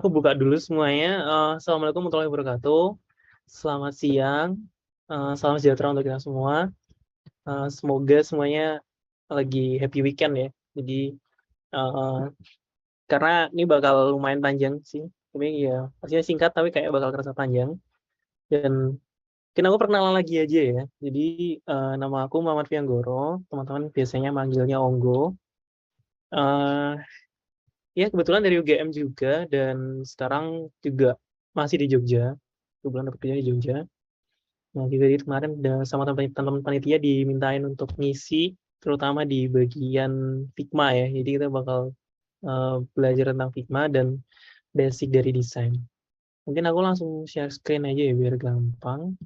Aku buka dulu semuanya. Assalamualaikum warahmatullahi wabarakatuh. Selamat siang. Salam sejahtera untuk kita semua. Semoga semuanya lagi happy weekend ya. Jadi eh, karena ini bakal lumayan panjang sih. Tapi ya pastinya singkat tapi kayak bakal kerasa panjang. Dan mungkin aku perkenalan lagi aja ya. Jadi nama aku Muhammad Fianggoro. Teman-teman biasanya manggilnya Onggo. Eh, ya kebetulan dari UGM juga dan sekarang juga masih di Jogja. Kebetulan dapat kerja di Jogja. Nah, juga dari kemarin udah sama teman-teman panitia dimintain untuk ngisi, terutama di bagian Figma ya. Jadi kita bakal belajar tentang Figma dan basic dari desain. Mungkin aku langsung share screen aja ya biar gampang.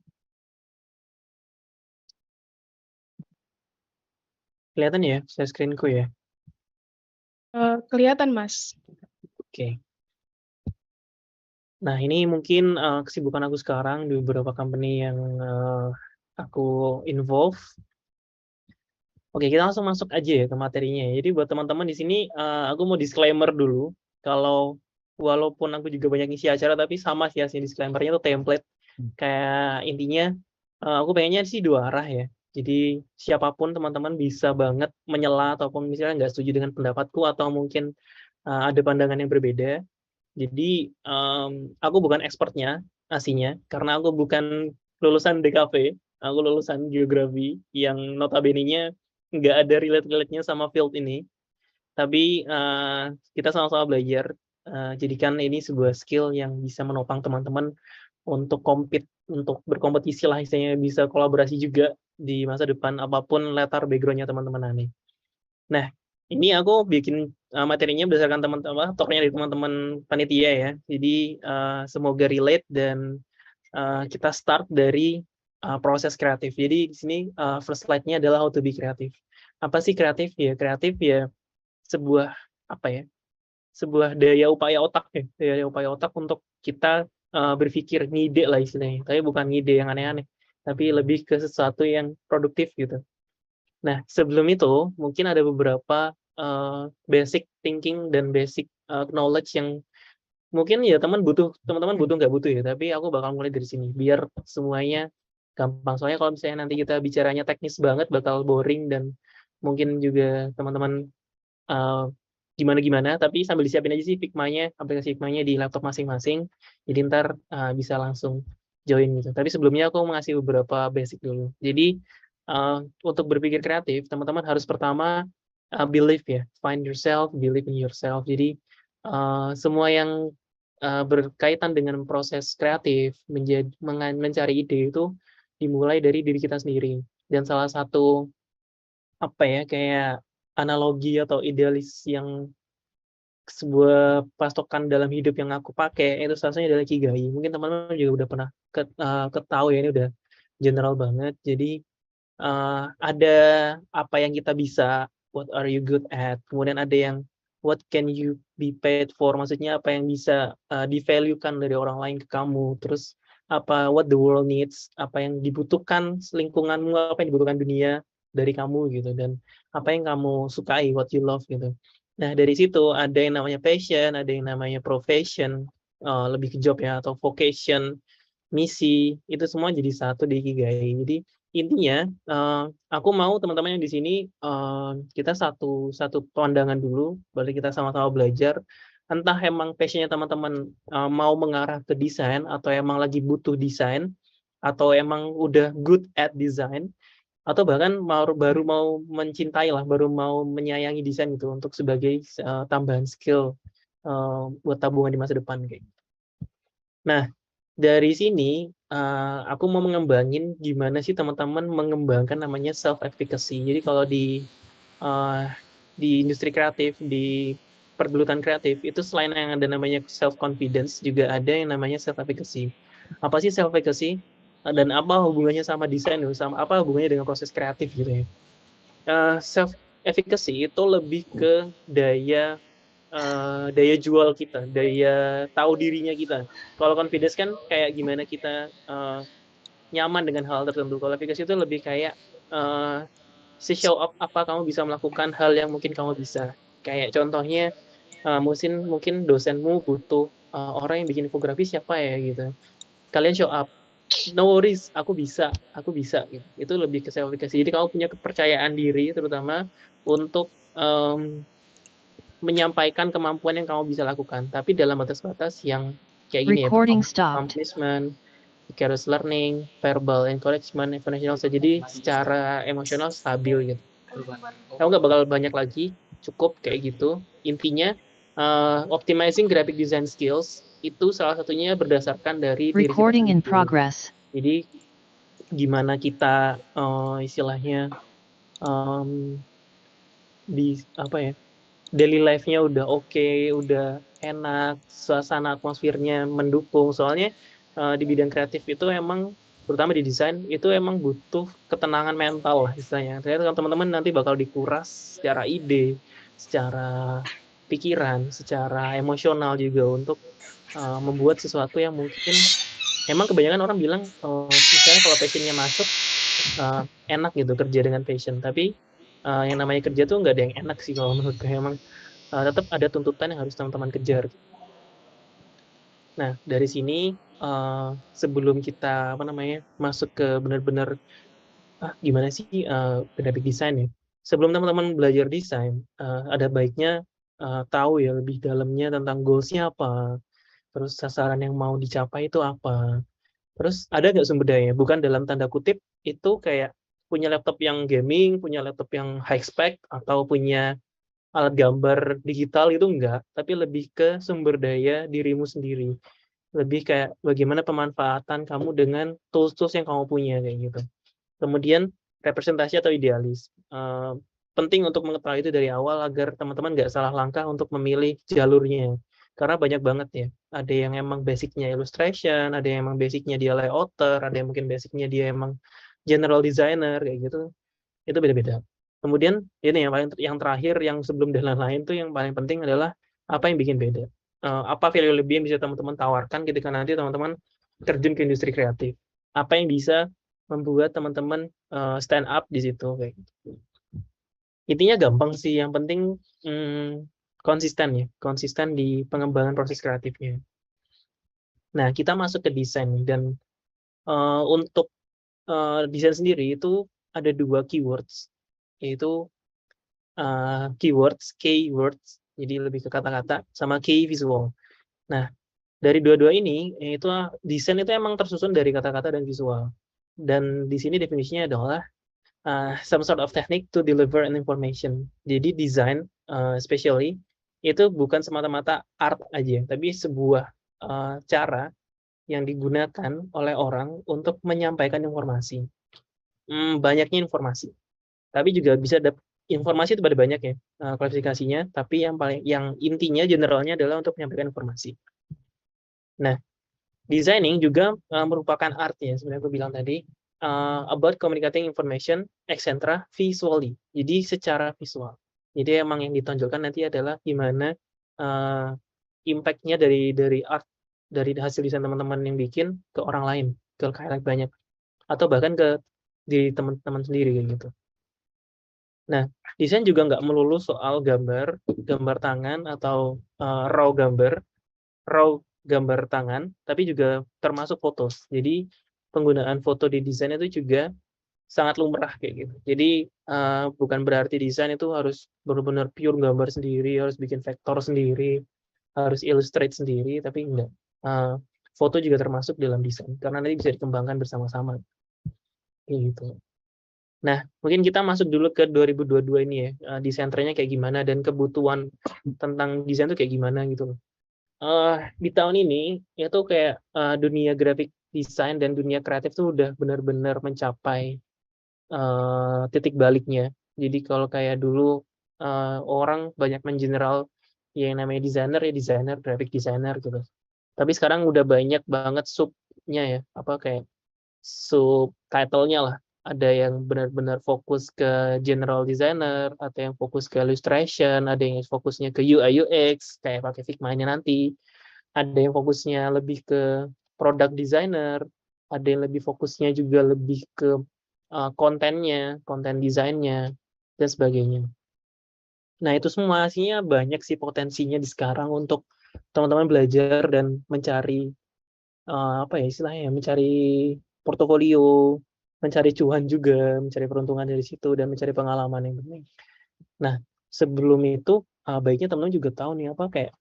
Kelihatan ya share screenku ya. Kelihatan, Mas. Oke. Nah, ini mungkin kesibukan aku sekarang di beberapa company yang aku involve. Oke, kita langsung masuk aja ya ke materinya. Jadi buat teman-teman di sini, aku mau disclaimer dulu. Kalau walaupun aku juga banyak ngisi acara, tapi sama sih hasil disclaimer-nya itu template. Kayak intinya, aku pengennya sih dua arah ya. Jadi siapapun teman-teman bisa banget menyela ataupun misalnya nggak setuju dengan pendapatku atau mungkin ada pandangan yang berbeda. Jadi aku bukan expertnya aslinya, karena aku bukan lulusan DKV, aku lulusan geografi yang notabene-nya nggak ada relate-relate-nya sama field ini. Tapi kita sama-sama belajar, jadikan ini sebuah skill yang bisa menopang teman-teman untuk compete, untuk berkompetisi lah istilahnya, bisa kolaborasi juga di masa depan apapun latar background-nya teman-teman aneh. Nah, ini aku bikin materinya berdasarkan teman-teman, talknya dari teman-teman panitia ya. Jadi semoga relate dan kita start dari proses kreatif. Jadi di sini first slide-nya adalah how to be kreatif. Apa sih kreatif ya? Kreatif ya sebuah apa ya? Sebuah daya upaya otak ya, daya upaya otak untuk kita berpikir ngide lah istilahnya. Tapi bukan ngide yang aneh-aneh, tapi lebih ke sesuatu yang produktif gitu. Nah, sebelum itu mungkin ada beberapa basic thinking dan basic knowledge yang mungkin ya teman-teman butuh nggak butuh ya, tapi aku bakal mulai dari sini biar semuanya gampang. Soalnya kalau misalnya nanti kita bicaranya teknis banget bakal boring dan mungkin juga teman-teman eh, gimana-gimana, tapi sambil disiapin aja sih Figma-nya, aplikasi Figma-nya di laptop masing-masing. Jadi ntar bisa langsung join gitu. Tapi sebelumnya aku ngasih beberapa basic dulu. Jadi untuk berpikir kreatif, teman-teman harus pertama believe ya, find yourself, believe in yourself. Jadi semua yang berkaitan dengan proses kreatif, mencari ide itu dimulai dari diri kita sendiri. Dan salah satu apa ya kayak analogi atau idealis yang sebuah patokan dalam hidup yang aku pakai itu salah satunya adalah Ikigai. Mungkin teman-teman juga udah pernah ketahui ya, ini udah general banget. Jadi ada apa yang kita bisa, what are you good at. Kemudian ada yang what can you be paid for, maksudnya apa yang bisa di-value-kan dari orang lain ke kamu. Terus apa what the world needs, apa yang dibutuhkan lingkunganmu, apa yang dibutuhkan dunia dari kamu gitu, dan apa yang kamu sukai, what you love gitu. Nah, dari situ ada yang namanya passion, ada yang namanya profession, lebih ke job ya, atau vocation, misi, itu semua jadi satu di Ikigai. Jadi intinya, aku mau teman-teman yang di sini, kita satu satu pandangan dulu, baru kita sama-sama belajar. Entah emang passion-nya teman-teman mau mengarah ke desain, atau emang lagi butuh desain, atau emang udah good at design, atau bahkan baru mau mencintai lah, baru mau menyayangi desain gitu untuk sebagai tambahan skill buat tabungan di masa depan kayak. Nah, dari sini aku mau mengembangin gimana sih teman-teman mengembangkan namanya self efficacy. Jadi kalau uh, di industri kreatif, di pergelutan kreatif itu selain yang ada namanya self confidence juga ada yang namanya self efficacy. Apa sih self efficacy dan apa hubungannya sama desain, sama apa hubungannya dengan proses kreatif gitu ya. Self efficacy itu lebih ke daya jual kita, daya tahu dirinya kita. Kalau confidence kan kayak gimana kita nyaman dengan hal tertentu. Kalau efficacy itu lebih kayak si show up apa kamu bisa melakukan hal yang mungkin kamu bisa. Kayak contohnya mungkin dosenmu butuh orang yang bikin infografis siapa ya gitu. Kalian show up, no worries, aku bisa gitu. Itu lebih ke self efficacy. Jadi kamu punya kepercayaan diri terutama untuk menyampaikan kemampuan yang kamu bisa lakukan, tapi dalam batas-batas yang kayak gini ya, Recording performance stopped. management, vicarious learning, verbal encouragement, emotional. Jadi secara emosional stabil gitu. Kamu nggak bakal banyak lagi, cukup kayak gitu. Intinya optimizing graphic design skills itu salah satunya berdasarkan dari diri kita Recording in sendiri. progress. Jadi gimana kita istilahnya di apa ya, daily life-nya udah oke, udah enak, suasana atmosfernya mendukung. Soalnya di bidang kreatif itu emang terutama di desain itu emang butuh ketenangan mental lah istilahnya. Ternyata teman-teman nanti bakal dikuras secara ide, secara pikiran, secara emosional juga untuk membuat sesuatu yang mungkin emang kebanyakan orang bilang misalnya kalau passion-nya masuk enak gitu kerja dengan passion. Tapi yang namanya kerja tuh nggak ada yang enak sih kalau menurutku. Emang tetap ada tuntutan yang harus teman-teman kejar. Nah, dari sini sebelum kita apa namanya masuk ke benar-benar gimana sih graphic design ya. Sebelum teman-teman belajar desain, ada baiknya tahu ya lebih dalamnya tentang goals-nya apa, terus sasaran yang mau dicapai itu apa. Terus ada nggak sumber daya? Bukan dalam tanda kutip itu kayak punya laptop yang gaming, punya laptop yang high spec, atau punya alat gambar digital itu enggak, tapi lebih ke sumber daya dirimu sendiri. Lebih kayak bagaimana pemanfaatan kamu dengan tools-tools yang kamu punya kayak gitu. Kemudian representasi atau idealis. Penting untuk mengetahui itu dari awal agar teman-teman nggak salah langkah untuk memilih jalurnya. Karena banyak banget ya. Ada yang emang basicnya illustration, ada yang emang basicnya dia layouter, ada yang mungkin basicnya dia emang general designer kayak gitu. Itu beda-beda. Kemudian ini yang terakhir yang sebelum dan lain-lain tuh yang paling penting adalah apa yang bikin beda. Apa value lebih yang bisa teman-teman tawarkan ketika nanti teman-teman terjun ke industri kreatif. Apa yang bisa membuat teman-teman stand up di situ kayak gitu. Intinya gampang sih, yang penting konsisten ya, konsisten di pengembangan proses kreatifnya. Nah, kita masuk ke desain dan untuk desain sendiri itu ada 2 keywords, yaitu keywords, jadi lebih ke kata-kata, sama key visual. Nah, dari dua-dua ini, itu desain itu emang tersusun dari kata-kata dan visual. Dan di sini definisinya adalah some sort of technique to deliver an information. Jadi desain, especially, itu bukan semata-mata art aja, tapi sebuah cara yang digunakan oleh orang untuk menyampaikan informasi. Banyaknya informasi. Tapi juga bisa informasi itu pada banyak ya klasifikasinya, tapi yang intinya generalnya adalah untuk menyampaikan informasi. Nah, designing juga merupakan art ya, sebenarnya aku bilang tadi, about communicating information etc. visually. Jadi secara visual. Jadi emang yang ditonjolkan nanti adalah gimana impact-nya dari art, dari hasil desain teman-teman yang bikin ke orang lain, ke khalayak banyak, atau bahkan ke diri teman-teman sendiri kayak gitu. Nah, desain juga nggak melulu soal gambar tangan atau raw gambar tangan, tapi juga termasuk foto. Jadi penggunaan foto di desain itu juga sangat lumrah kayak gitu. Jadi bukan berarti desain itu harus benar-benar pure gambar sendiri, harus bikin vektor sendiri, harus illustrate sendiri, tapi enggak. Foto juga termasuk dalam desain karena nanti bisa dikembangkan bersama-sama. Kayak gitu. Nah, mungkin kita masuk dulu ke 2022 ini ya, desain trennya kayak gimana dan kebutuhan tentang desain itu kayak gimana gitu. Di tahun ini itu kayak dunia graphic design dan dunia kreatif tuh udah benar-benar mencapai titik baliknya. Jadi kalau kayak dulu orang banyak mengeneral yang namanya desainer ya desainer, graphic designer gitu. Tapi sekarang udah banyak banget subnya ya, apa kayak subtitle-nya lah. Ada yang benar-benar fokus ke general designer, ada yang fokus ke illustration, ada yang fokusnya ke UI UX kayak pakai Figma-nya nanti, ada yang fokusnya lebih ke product designer, ada yang lebih fokusnya juga lebih ke kontennya, konten desainnya, dan sebagainya. Nah, itu semua aslinya banyak sih potensinya di sekarang untuk teman-teman belajar dan mencari apa ya istilahnya, mencari portofolio, mencari cuan juga, mencari peruntungan dari situ dan mencari pengalaman yang penting. Nah, sebelum itu, baiknya teman-teman juga tahu nih apa kayak,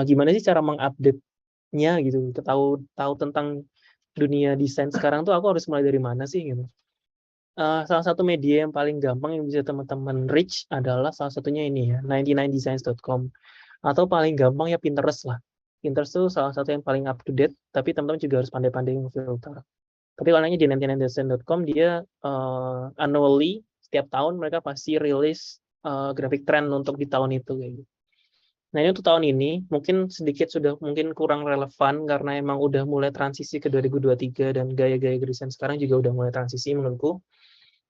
gimana sih cara mengupdate-nya gitu, tahu tahu tentang dunia desain sekarang tuh aku harus mulai dari mana sih gitu. Salah satu media yang paling gampang yang bisa teman-teman reach adalah salah satunya ini ya, 99designs.com atau paling gampang ya Pinterest lah. Pinterest tuh salah satu yang paling up to date, tapi teman-teman juga harus pandai-pandai ngefilter. Tapi kalau nanya di 99designs.com dia annually setiap tahun mereka pasti rilis graphic trend untuk di tahun itu kayak gitu. Nah ini untuk tahun ini mungkin sedikit sudah mungkin kurang relevan karena emang udah mulai transisi ke 2023 dan gaya-gaya desain sekarang juga udah mulai transisi menurutku.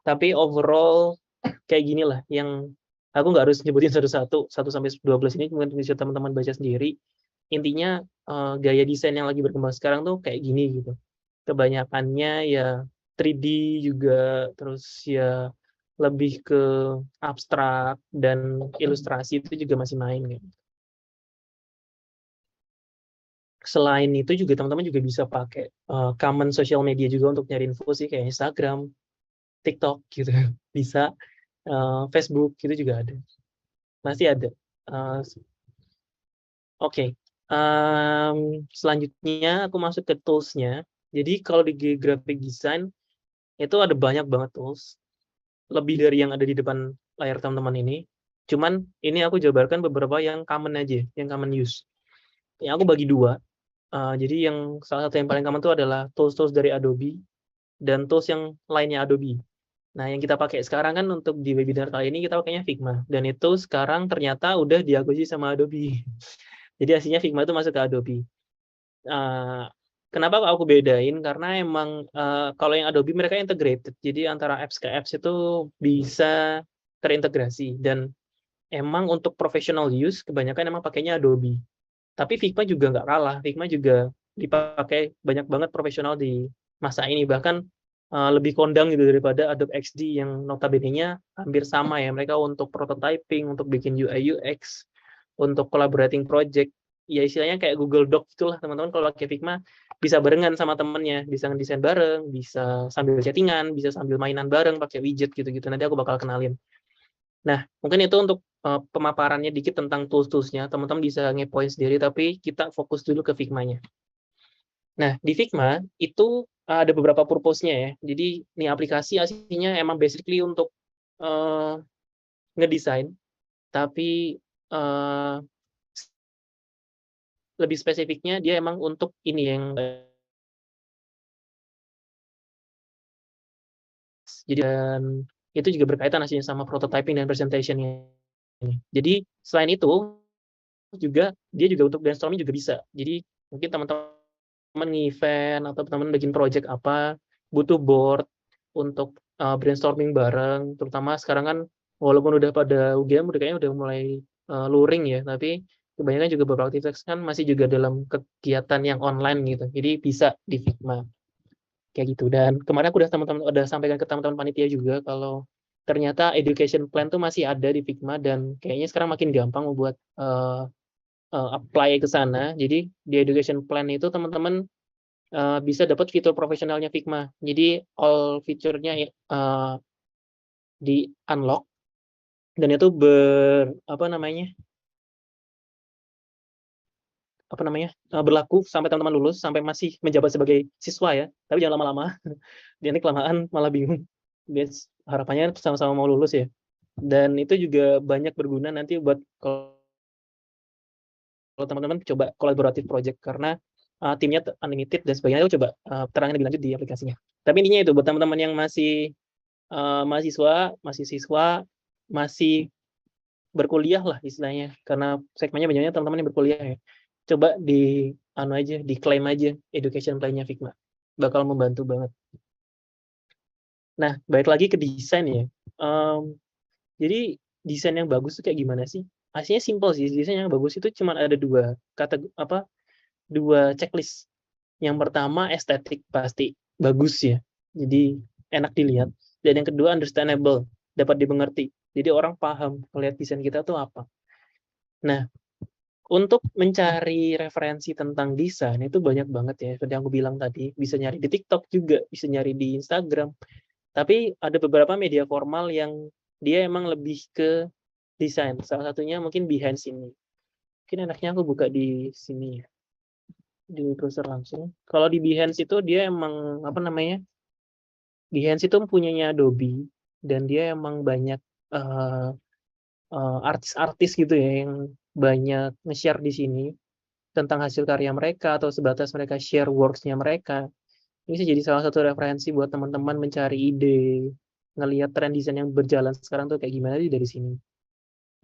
Tapi overall kayak gini lah yang aku nggak harus nyebutin satu-satu, 1-12 ini mungkin bisa teman-teman baca sendiri. Intinya gaya desain yang lagi berkembang sekarang tuh kayak gini gitu. Kebanyakannya ya 3D juga, terus ya lebih ke abstrak dan ilustrasi itu juga masih main gitu. Selain itu juga teman-teman juga bisa pakai common social media juga untuk nyari info sih kayak Instagram, TikTok gitu bisa, Facebook gitu juga ada, masih ada. Oke, selanjutnya aku masuk ke tools-nya. Jadi kalau di graphic design itu ada banyak banget tools, lebih dari yang ada di depan layar teman-teman ini. Cuman ini aku jabarkan beberapa yang common aja, yang common use. Yang aku bagi dua. Jadi yang salah satu yang paling common itu adalah tools-tools dari Adobe dan tools yang lainnya Adobe. Nah, yang kita pakai sekarang kan untuk di webinar kali ini kita pakainya Figma dan itu sekarang ternyata udah diakuisisi sama Adobe. Jadi aslinya Figma itu masuk ke Adobe. Kenapa aku bedain? Karena emang kalau yang Adobe mereka integrated, jadi antara apps ke apps itu bisa terintegrasi dan emang untuk professional use kebanyakan emang pakainya Adobe. Tapi Figma juga nggak kalah, Figma juga dipakai banyak banget profesional di masa ini, bahkan lebih kondang gitu daripada Adobe XD yang notabene-nya hampir sama ya, mereka untuk prototyping, untuk bikin UI UX, untuk collaborating project, ya istilahnya kayak Google Doc itulah teman-teman kalau pakai Figma bisa barengan sama temennya, bisa ngedesain bareng, bisa sambil chattingan, bisa sambil mainan bareng pakai widget gitu-gitu. Nanti aku bakal kenalin. Nah, mungkin itu untuk pemaparannya dikit tentang tools-toolsnya. Teman-teman bisa ngepoin sendiri, tapi kita fokus dulu ke Figma-nya. Nah, di Figma itu ada beberapa purpose-nya ya. Jadi, ini aplikasi aslinya emang basically untuk ngedesain, tapi lebih spesifiknya dia emang untuk ini yang jadi dan itu juga berkaitan aslinya sama prototyping dan presentation-nya. Jadi selain itu juga dia juga untuk brainstorming juga bisa. Jadi mungkin teman-teman event atau teman-teman bikin project apa, butuh board untuk brainstorming bareng, terutama sekarang kan walaupun udah pada UGM udah kayaknya udah mulai luring ya, tapi kebanyakan juga beberapa aktivitas kan masih juga dalam kegiatan yang online gitu. Jadi bisa di Figma kayak gitu. Dan kemarin aku udah sampaikan ke teman-teman panitia juga kalau ternyata education plan tuh masih ada di Figma dan kayaknya sekarang makin gampang membuat apply ke sana. Jadi di education plan itu teman-teman bisa dapat fitur profesionalnya Figma. Jadi all fiturnya di unlock dan itu berlaku sampai teman-teman lulus, sampai masih menjabat sebagai siswa ya. Tapi jangan lama-lama. Nanti kelamaan malah bingung. Guys, harapannya sama-sama mau lulus ya. Dan itu juga banyak berguna nanti buat kalau teman-teman coba kolaboratif project karena timnya unlimited dan sebagainya. Aku coba terangin lebih lanjut di aplikasinya. Tapi intinya itu buat teman-teman yang masih siswa, masih berkuliah lah istilahnya. Karena segmennya banyaknya teman-teman yang berkuliah ya. Coba diklaim aja education plan-nya Figma. Bakal membantu banget. Nah, balik lagi ke desain ya. Jadi desain yang bagus itu kayak gimana sih? Aslinya simple sih, desain yang bagus itu cuma ada dua checklist. Yang pertama estetik pasti bagus ya, jadi enak dilihat. Dan yang kedua understandable, dapat dimengerti. Jadi orang paham melihat desain kita tuh apa. Nah, Untuk mencari referensi tentang desain itu banyak banget ya, seperti yang aku bilang tadi, bisa nyari di TikTok juga, bisa nyari di Instagram. Tapi ada beberapa media formal yang dia emang lebih ke desain. Salah satunya mungkin Behance ini. Mungkin enaknya aku buka di sini ya, di browser langsung. Kalau di Behance itu dia emang apa namanya? Behance itu punyanya Adobe dan dia emang banyak eh, artis-artis gitu ya yang banyak nge-share di sini tentang hasil karya mereka atau sebatas mereka share works-nya mereka. Ini sih jadi salah satu referensi buat teman-teman mencari ide, ngelihat tren desain yang berjalan sekarang tuh kayak gimana sih dari sini.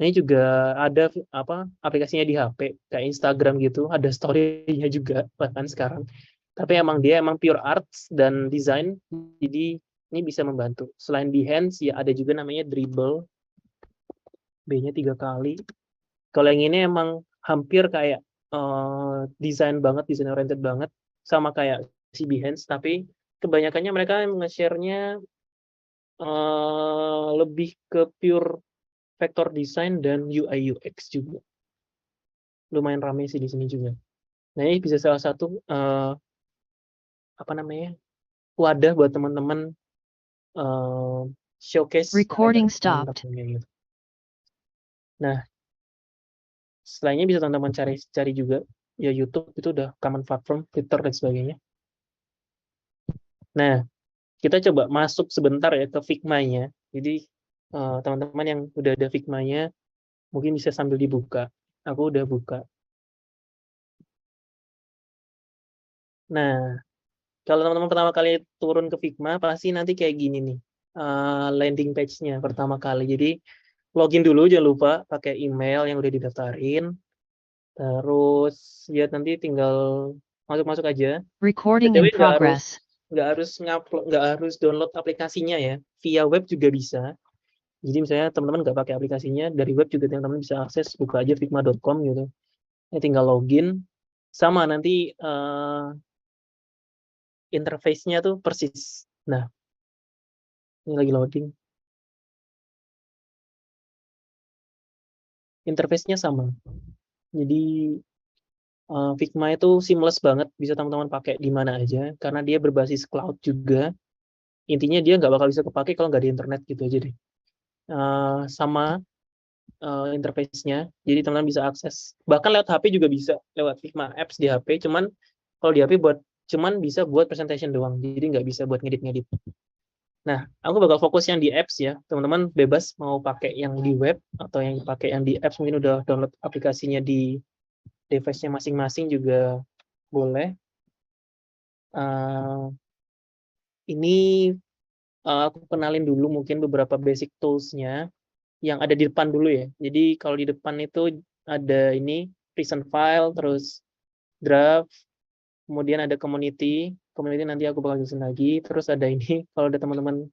Ini juga ada apa aplikasinya di HP kayak Instagram gitu, ada story-nya juga bahkan sekarang. Tapi emang dia emang pure arts dan design, jadi ini bisa membantu. Selain Behance ya ada juga namanya Dribble, B-nya 3 kali. Kalau yang ini emang hampir kayak desain banget, desain oriented banget, sama kayak si Behance, tapi kebanyakannya mereka nge-share-nya lebih ke pure vector design dan UI UX juga. Lumayan ramai sih di sini juga. Nah, ini bisa salah satu apa namanya? Wadah buat teman-teman showcase Recording teman-teman stopped. gitu. Nah, selainnya bisa teman-teman cari juga ya YouTube itu udah common platform, Twitter dan sebagainya. Nah, kita coba masuk sebentar ya ke Figma-nya. Jadi teman-teman yang udah ada Figma-nya mungkin bisa sambil dibuka. Aku udah buka. Nah, kalau teman-teman pertama kali turun ke Figma pasti nanti kayak gini nih. Landing page-nya pertama kali. Jadi login dulu, jangan lupa pakai email yang udah didaftarin. Terus ya nanti tinggal masuk-masuk aja. Recording BTW in progress. nggak harus download aplikasinya ya. Via web juga bisa. Jadi misalnya teman-teman nggak pakai aplikasinya, dari web juga teman-teman bisa akses, buka aja figma.com gitu. Ya tinggal login. Sama nanti interface-nya tuh persis. Nah, ini lagi loading. Interface-nya sama. Jadi Figma itu seamless banget, bisa teman-teman pakai di mana aja, karena dia berbasis cloud juga. Intinya dia nggak bakal bisa kepake kalau nggak di internet gitu aja deh. Sama interface-nya, jadi teman-teman bisa akses. Bahkan lewat HP juga bisa, lewat Figma Apps di HP, cuman kalau di HP cuman bisa buat presentation doang, jadi nggak bisa buat ngedit-ngedit. Nah, aku bakal fokus yang di apps ya. Teman-teman bebas mau pakai yang di web atau yang pakai yang di apps, mungkin udah download aplikasinya di device-nya masing-masing juga boleh. Ini aku kenalin dulu mungkin beberapa basic tools-nya yang ada di depan dulu ya. Jadi kalau di depan itu ada ini recent file, terus draft, kemudian ada community. Community nanti aku bakal jelasin lagi. Terus ada ini kalau ada teman-teman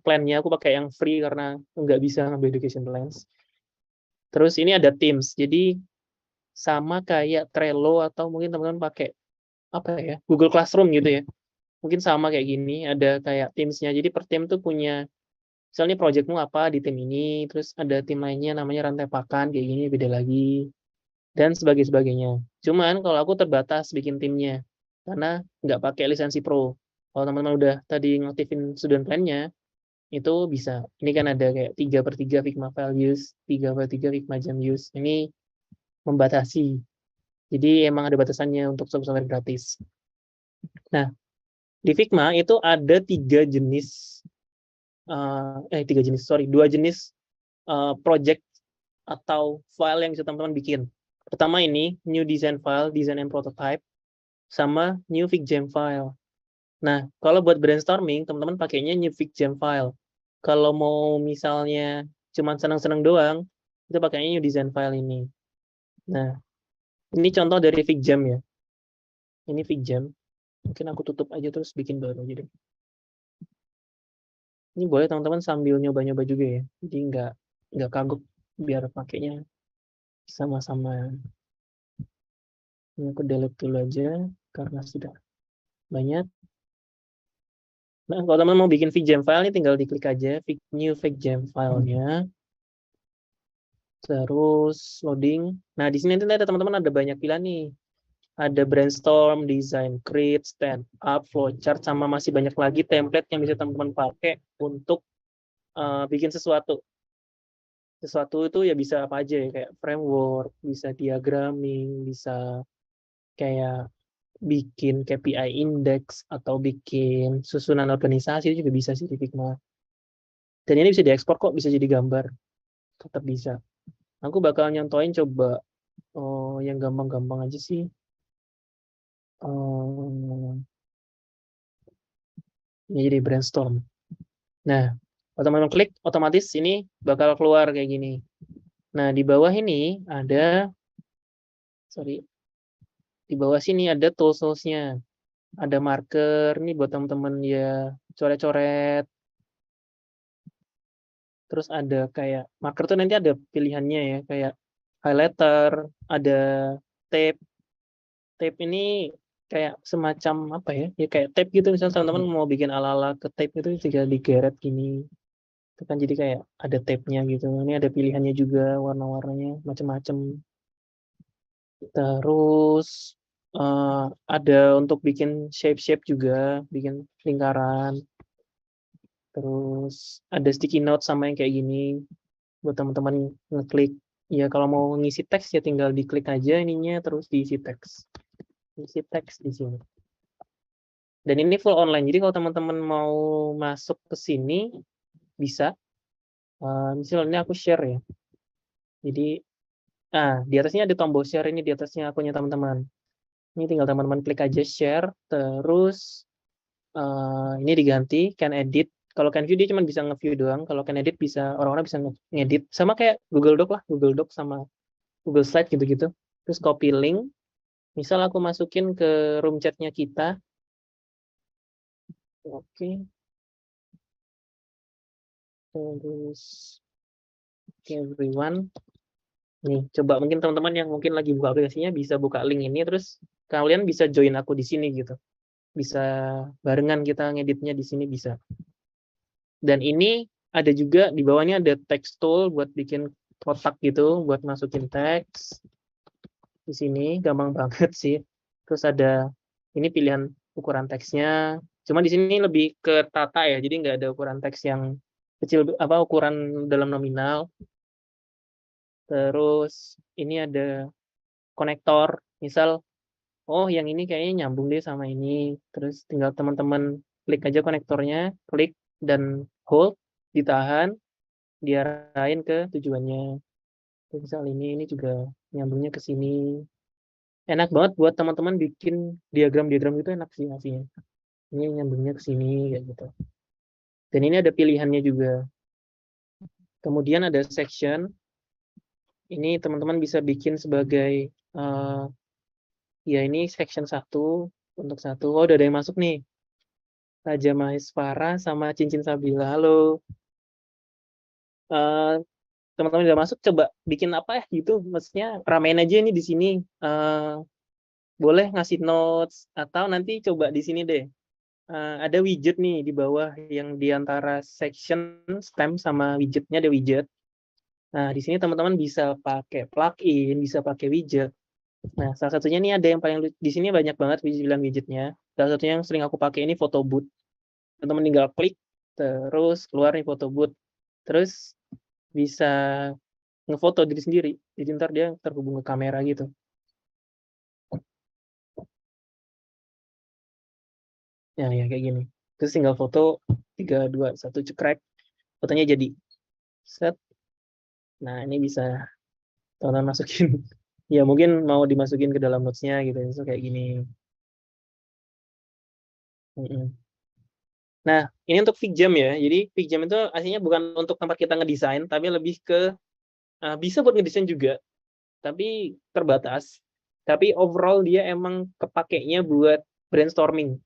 plan-nya aku pakai yang free karena nggak bisa ngambil education plans. Terus ini ada Teams. Jadi sama kayak Trello atau mungkin teman-teman pakai apa ya? Google Classroom gitu ya. Mungkin sama kayak gini, ada kayak Teams-nya. Jadi per tim tuh punya misalnya projectmu apa di tim ini, terus ada tim lainnya namanya rantai pakan kayak gini beda lagi dan sebagainya. Cuman kalau aku terbatas bikin timnya karena nggak pakai lisensi pro. Kalau teman-teman udah tadi ngaktifin student plan-nya, itu bisa. Ini kan ada kayak 3/3 Figma file use, 3/3 Figma jam use. Ini membatasi. Jadi emang ada batasannya untuk software gratis. Nah, di Figma itu ada dua jenis project atau file yang bisa teman-teman bikin. Pertama ini new design file, design and prototype, sama new FigJam file. Nah, kalau buat brainstorming, teman-teman pakainya new FigJam file. Kalau mau misalnya cuma senang-senang doang, itu pakainya new design file ini. Nah, ini contoh dari FigJam ya. Ini FigJam. Mungkin aku tutup aja terus bikin baru aja deh. Ini boleh teman-teman sambil nyoba-nyoba juga ya. Jadi nggak kagok biar pakainya sama-sama. Ini aku delete dulu aja karena sudah banyak. Nah, kalau teman mau bikin FigJam file ini tinggal diklik aja new FigJam file-nya. Terus loading. Nah, di sini nanti ada teman-teman ada banyak pilihan nih. Ada brainstorm, design, create, stand up, flowchart, sama masih banyak lagi template yang bisa teman-teman pakai untuk bikin sesuatu. Sesuatu itu ya bisa apa aja ya, kayak framework, bisa diagramming, bisa kayak bikin KPI index, atau bikin susunan organisasi itu juga bisa sih di Figma. Dan ini bisa diekspor kok, bisa jadi gambar, tetap bisa. Aku bakal nyontoin coba yang gampang-gampang aja sih. Ini jadi brainstorm. Nah, teman-teman klik, otomatis ini bakal keluar kayak gini. Nah, di bawah ini ada, di bawah sini ada tools-toolsnya. Ada marker nih buat teman-teman ya coret-coret. Terus ada kayak marker tuh nanti ada pilihannya ya, kayak highlighter, ada tape. Tape ini kayak semacam apa ya? Ya kayak tape gitu, misalnya teman-teman mau bikin ala-ala ke tape itu tinggal digeret gini. Itu kan jadi kayak ada tape-nya gitu. Ini ada pilihannya juga, warna-warnanya macam-macam. Terus ada untuk bikin shape-shape juga, bikin lingkaran. Terus ada sticky note sama yang kayak gini buat teman-teman ngeklik. Ya kalau mau ngisi teks ya tinggal diklik aja ininya terus diisi teks. Isi teks di sini. Dan ini full online. Jadi kalau teman-teman mau masuk ke sini bisa. Misalnya aku share ya. Jadi di atasnya ada tombol share, ini di atasnya akunnya teman-teman. Ini tinggal teman-teman klik aja share, terus ini diganti can edit. Kalau can view dia cuma bisa nge-view doang. Kalau can edit bisa orang-orang bisa ngedit. Sama kayak Google Doc lah, Google Doc sama Google Slide gitu-gitu. Terus copy link. Misal aku masukin ke room chatnya kita. Oke. Terus everyone. Nih, coba mungkin teman-teman yang mungkin lagi buka aplikasinya bisa buka link ini, terus kalian bisa join aku di sini gitu. Bisa barengan kita ngeditnya di sini bisa. Dan ini ada juga di bawahnya ada text tool buat bikin kotak gitu, buat masukin teks. Di sini gampang banget sih. Terus ada ini pilihan ukuran teksnya. Cuma di sini lebih ke tata ya, jadi nggak ada ukuran teks yang kecil, apa ukuran dalam nominal. Terus ini ada konektor, misal oh yang ini kayaknya nyambung deh sama ini, terus tinggal teman-teman klik aja konektornya, klik dan hold, ditahan, diarahin ke tujuannya. Terus misal ini juga nyambungnya ke sini. Enak banget buat teman-teman bikin diagram-diagram itu, enak sih hasilnya. Ini nyambungnya ke sini kayak gitu. Dan ini ada pilihannya juga. Kemudian ada section. Ini teman-teman bisa bikin sebagai ya ini section 1 untuk 1. Oh, udah ada yang masuk nih. Raja Maheswara sama Cincin Sabila. Halo. Teman-teman udah masuk, coba bikin apa ya gitu. Maksudnya ramein aja ini di sini. Boleh ngasih notes atau nanti coba di sini deh. Ada widget nih di bawah yang di antara section stem sama widgetnya ada widget. Nah, di sini teman-teman bisa pakai plugin, bisa pakai widget. Nah, salah satunya nih ada yang paling di sini banyak banget bilang widgetnya. Salah satunya yang sering aku pakai ini photo booth. Teman-teman tinggal klik, terus keluar nih photo booth. Terus bisa ngefoto diri sendiri. Jadi ntar dia terhubung ke kamera gitu. Ya, ya kayak gini. Terus tinggal foto 3, 2, 1 cekrek. Fotonya jadi set. Nah, ini bisa teman-teman masukin. Ya, mungkin mau dimasukin ke dalam notes-nya gitu. So, kayak gini. Nah, ini untuk Figjam ya. Jadi Figjam itu aslinya bukan untuk tempat kita ngedesain, tapi lebih ke bisa buat ngedesain juga, tapi terbatas. Tapi overall dia emang kepakainya buat brainstorming,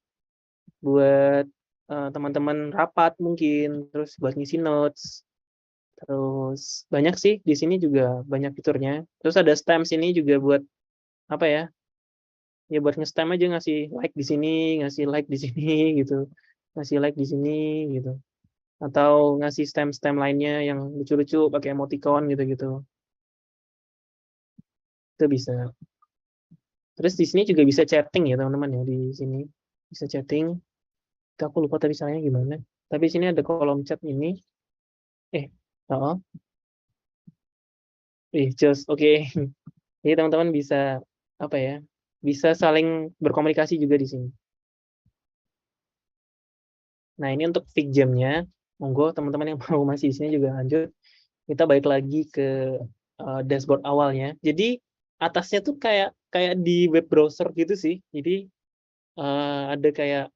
buat teman-teman rapat mungkin, terus buat ngisi notes. Terus banyak sih di sini juga banyak fiturnya. Terus ada stamps ini juga buat apa ya? Ya buat nge-stamp aja, ngasih like di sini, ngasih like di sini gitu. Ngasih like di sini gitu. Atau ngasih stamp-stamp lainnya yang lucu-lucu pakai emoticon gitu-gitu. itu bisa. Terus di sini juga bisa chatting ya teman-teman ya, di sini bisa chatting. Itu aku lupa tadi caranya gimana. Tapi di sini ada kolom chat ini. Oh, just oke. Jadi teman-teman bisa apa ya? Bisa saling berkomunikasi juga di sini. Nah, ini untuk fig jam-nya. Monggo teman-teman yang mau masih di sini juga lanjut. Kita balik lagi ke dashboard awalnya. Jadi atasnya tuh kayak kayak di web browser gitu sih. Jadi ada kayak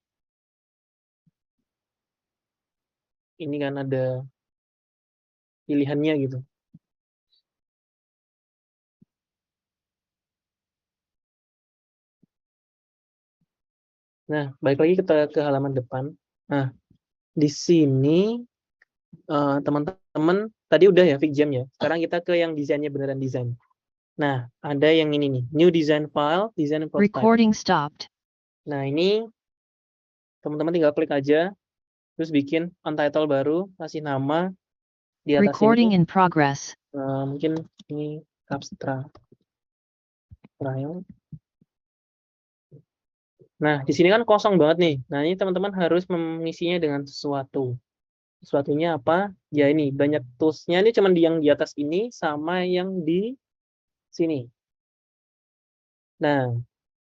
ini kan ada pilihannya gitu. Nah, balik lagi kita ke halaman depan. Nah, di sini teman-teman tadi udah ya fig jam ya. Sekarang kita ke yang desainnya beneran desain. Nah, ada yang ini nih, new design file, design prototype. Recording stopped. Nah, ini teman-teman tinggal klik aja, terus bikin untitled baru, kasih nama di atas Recording ini. in progress. Mungkin ini abstract trial. Nah, di sini kan kosong banget nih. Nah, ini teman-teman harus mengisinya dengan sesuatu. Sesuatunya apa? Ya ini, banyak tools-nya ini cuma yang di atas ini sama yang di sini. Nah,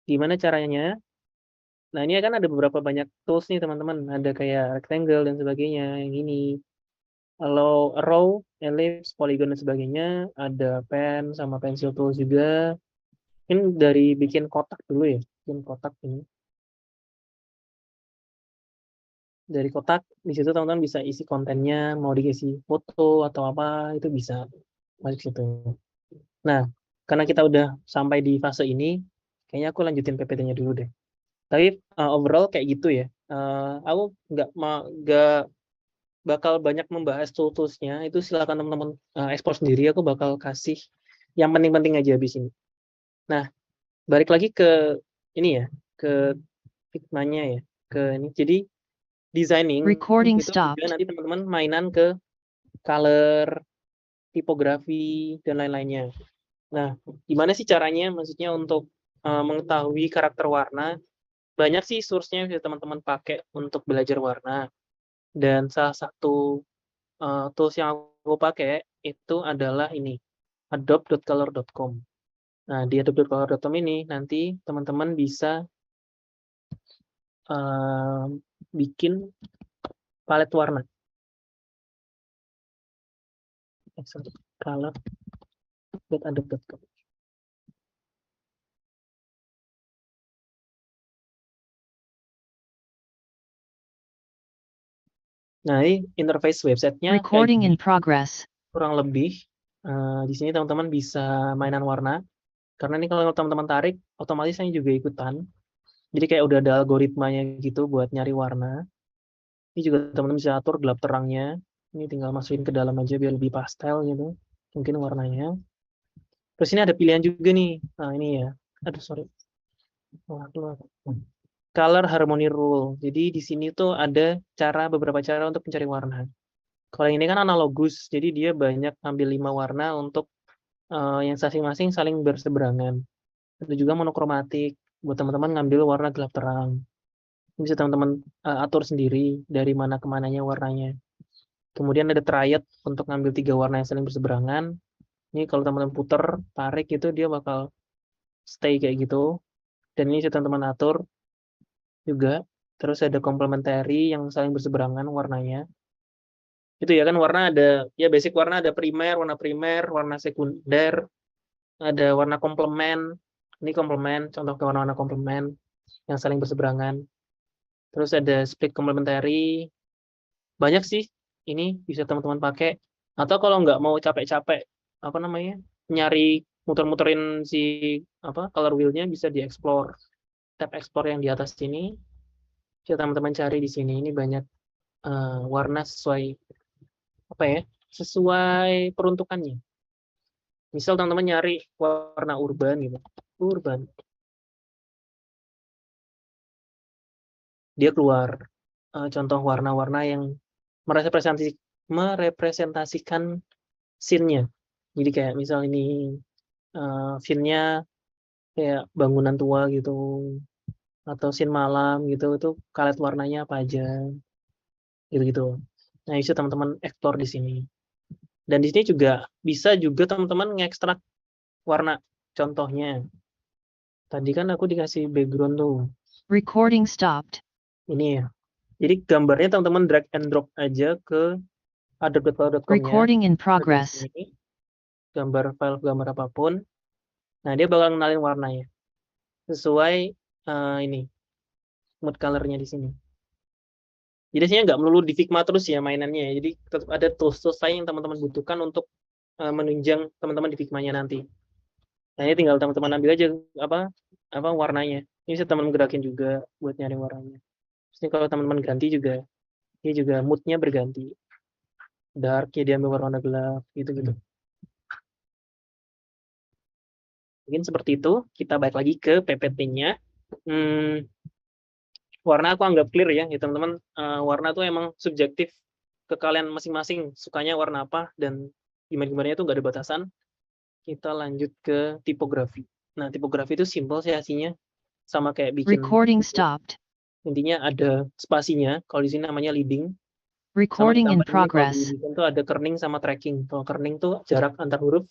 gimana caranya? Nah, ini kan ada beberapa banyak tools nih teman-teman. Ada kayak rectangle dan sebagainya, yang ini. Kalau row, ellipse, polygon dan sebagainya, ada pen sama pencil tools juga. Ini dari bikin kotak dulu ya, bikin kotak ini. Dari kotak, di situ teman-teman bisa isi kontennya, mau diisi foto atau apa, itu bisa masuk situ. Nah, karena kita udah sampai di fase ini, kayaknya aku lanjutin PPT-nya dulu deh. Tapi overall kayak gitu ya. Aku nggak bakal banyak membahas tools-nya, itu silakan teman-teman ekspor sendiri, aku bakal kasih yang penting-penting aja habis ini. Nah, balik lagi ke ini ya, ke Figma-nya ya, ke ini. Jadi designing Recording itu juga stopped. nanti teman-teman mainan ke color, tipografi, dan lain-lainnya. Nah, gimana sih caranya? Maksudnya untuk mengetahui karakter warna, banyak sih source-nya yang bisa teman-teman pakai untuk belajar warna. Dan salah satu tools yang aku pakai itu adalah ini, adobe.color.com. Nah, di adobe.color.com ini nanti teman-teman bisa bikin palet warna. Color.adobe.com. Nah, ini interface websitenya Recording in progress. kurang lebih. Di sini teman-teman bisa mainan warna. Karena ini kalau teman-teman tarik, otomatis saya juga ikutan. Jadi kayak udah ada algoritmanya gitu buat nyari warna. Ini juga teman-teman bisa atur gelap terangnya. Ini tinggal masukin ke dalam aja biar lebih pastel gitu. Mungkin warnanya. Terus ini ada pilihan juga nih. Nah, ini ya. Aduh, sorry. Color Harmony Rule. Jadi di sini tuh ada beberapa cara untuk mencari warna. Kalau ini kan analogus, jadi dia banyak ambil 5 warna untuk yang masing-masing saling berseberangan. Itu juga monokromatik, buat teman-teman ngambil warna gelap terang. Bisa teman-teman atur sendiri dari mana ke mananya warnanya. Kemudian ada triad untuk ngambil 3 warna yang saling berseberangan. Ini kalau teman-teman puter, tarik itu dia bakal stay kayak gitu. Dan ini bisa teman-teman atur juga. Terus ada complementary yang saling berseberangan warnanya. Itu ya kan warna ada, ya basic warna ada primer, warna sekunder, ada warna komplement. Ini komplement, contoh ke warna-warna komplement yang saling berseberangan. Terus ada split complementary. Banyak sih ini bisa teman-teman pakai. Atau kalau nggak mau capek-capek apa namanya? Nyari muter-muterin si color wheel-nya bisa di-explore. Tab explore yang di atas sini. Bisa teman-teman cari di sini. Ini banyak warna sesuai sesuai peruntukannya. Misal teman-teman nyari warna urban gitu. Urban. Dia keluar contoh warna-warna yang merepresentasikan scene-nya. Jadi kayak misal ini scene-nya kayak bangunan tua gitu atau scene malam gitu, itu palette warnanya apa aja gitu-gitu. Nah, bisa teman-teman explore di sini. Dan di sini juga bisa juga teman-teman ngekstrak warna. Contohnya, tadi kan aku dikasih background tuh. Recording stopped. Ini ya. Jadi gambarnya teman-teman drag and drop aja ke adobe.cloud.com-nya. Recording in Ada di progress. sini, gambar file gambar apapun. Nah, dia bakal kenalin warnanya sesuai ini mood color-nya di sini. Jadi sini nggak melulu di Figma terus ya mainannya ya. Jadi tetap ada tools-tools lain yang teman-teman butuhkan untuk menunjang teman-teman di Figma-nya nanti. Nah, ini tinggal teman-teman ambil aja apa warnanya. Ini bisa teman gerakin juga buat nyari warnanya. Terus ini kalau teman-teman ganti juga, ini juga mood-nya berganti. Dark ya diambil warna gelap gitu-gitu. Mungkin seperti itu. Kita balik lagi ke PPT-nya. Warna aku anggap clear ya teman-teman. Warna tuh emang subjektif ke kalian masing-masing. Sukanya warna apa dan gimana-gimananya itu nggak ada batasan. Kita lanjut ke tipografi. Nah, tipografi itu simpel sih hasilnya. Sama kayak bikin. Recording stopped. Intinya ada spasinya. Kalau di sini namanya leading. Recording in progress. Di sini tuh ada kerning sama tracking. Kalau kerning tuh jarak antar huruf.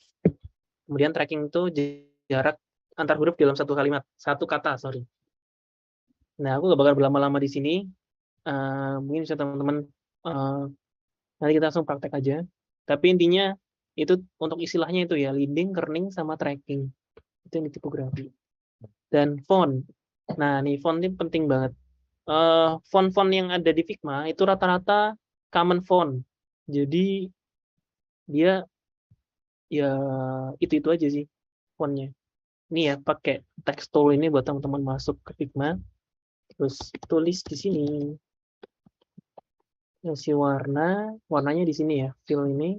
Kemudian tracking tuh jarak antar huruf dalam satu kalimat. Satu kata, sorry. Nah, aku gak bakal berlama-lama di sini. Mungkin bisa teman-teman nanti kita langsung praktek aja. Tapi intinya itu untuk istilahnya itu ya, leading, kerning, sama tracking. Itu yang di tipografi. Dan font. Nah, nih font ini penting banget. Font-font yang ada di Figma itu rata-rata common font. Jadi dia ya itu aja sih fontnya. Ini ya pakai text tool ini buat teman-teman masuk ke Figma. Terus tulis di sini. Isi warnanya di sini ya, fill ini.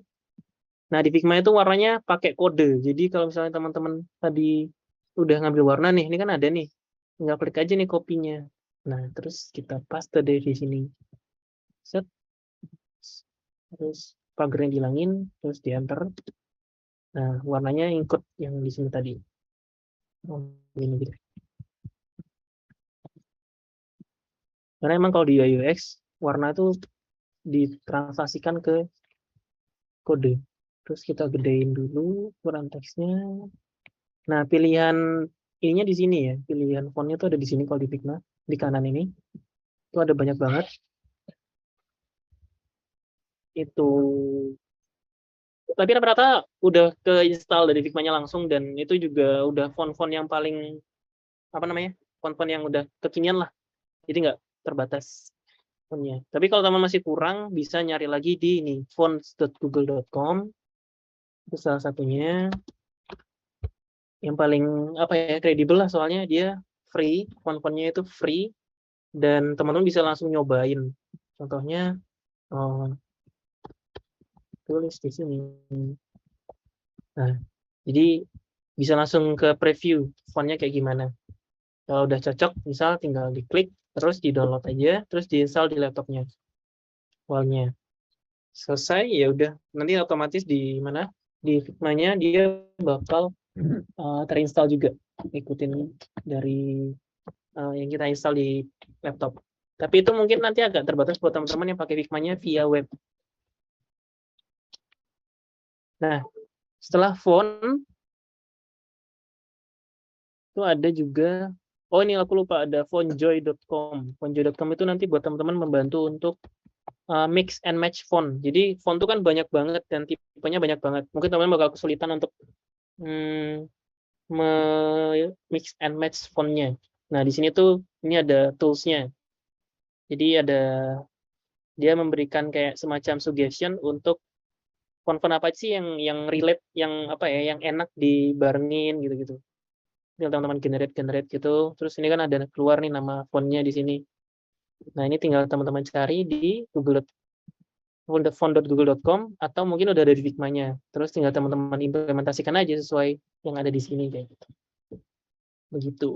Nah, di Figma itu warnanya pakai kode. Jadi kalau misalnya teman-teman tadi udah ngambil warna nih, ini kan ada nih. Tinggal klik aja nih kopinya. Nah, terus kita paste dari sini. Set. Terus pagarnya dihilangin, terus di enter. Nah, warnanya ikut yang di sini tadi. Ini gitu. Karena emang kalau di UI UX, warna itu ditranslasikan ke kode. Terus kita gedein dulu ukuran teksnya. Nah, pilihan ininya di sini ya. Pilihan fontnya tuh ada di sini kalau di Figma. Di kanan ini. Itu ada banyak banget. Itu. Tapi rata-rata udah ke-install dari Figma-nya langsung. Dan itu juga udah font-font yang paling, apa namanya, font-font yang udah kekinian lah. Jadi nggak terbatas fontnya. Tapi kalau teman masih kurang, bisa nyari lagi di ini, fonts.google.com. Itu salah satunya. Yang paling apa ya kredibel lah soalnya dia free, font-fontnya itu free dan teman-teman bisa langsung nyobain. Contohnya tulis di sini. Nah, jadi bisa langsung ke preview fontnya kayak gimana. Kalau udah cocok, misal tinggal diklik, terus di-download aja, terus di-install di laptopnya. Awalnya selesai ya udah, nanti otomatis di mana di Figma-nya dia bakal terinstall juga, ikutin dari yang kita install di laptop. Tapi itu mungkin nanti agak terbatas buat teman-teman yang pakai Figma-nya via web. Nah, setelah font itu ada juga, ini aku lupa, ada fontjoy.com. Fontjoy.com itu nanti buat teman-teman membantu untuk mix and match font. Jadi font itu kan banyak banget dan tipenya banyak banget. Mungkin teman-teman bakal kesulitan untuk mix and match fontnya. Nah, di sini tuh ini ada tools-nya. Jadi dia memberikan kayak semacam suggestion untuk font-font apa sih yang relate, yang apa ya, yang enak dibarengin gitu-gitu. Tinggal teman-teman generate gitu. Terus ini kan ada keluar nih nama fontnya di sini. Nah, ini tinggal teman-teman cari di font.google.com atau mungkin udah ada di Figma-nya. Terus tinggal teman-teman implementasikan aja sesuai yang ada di sini kayak gitu. Begitu.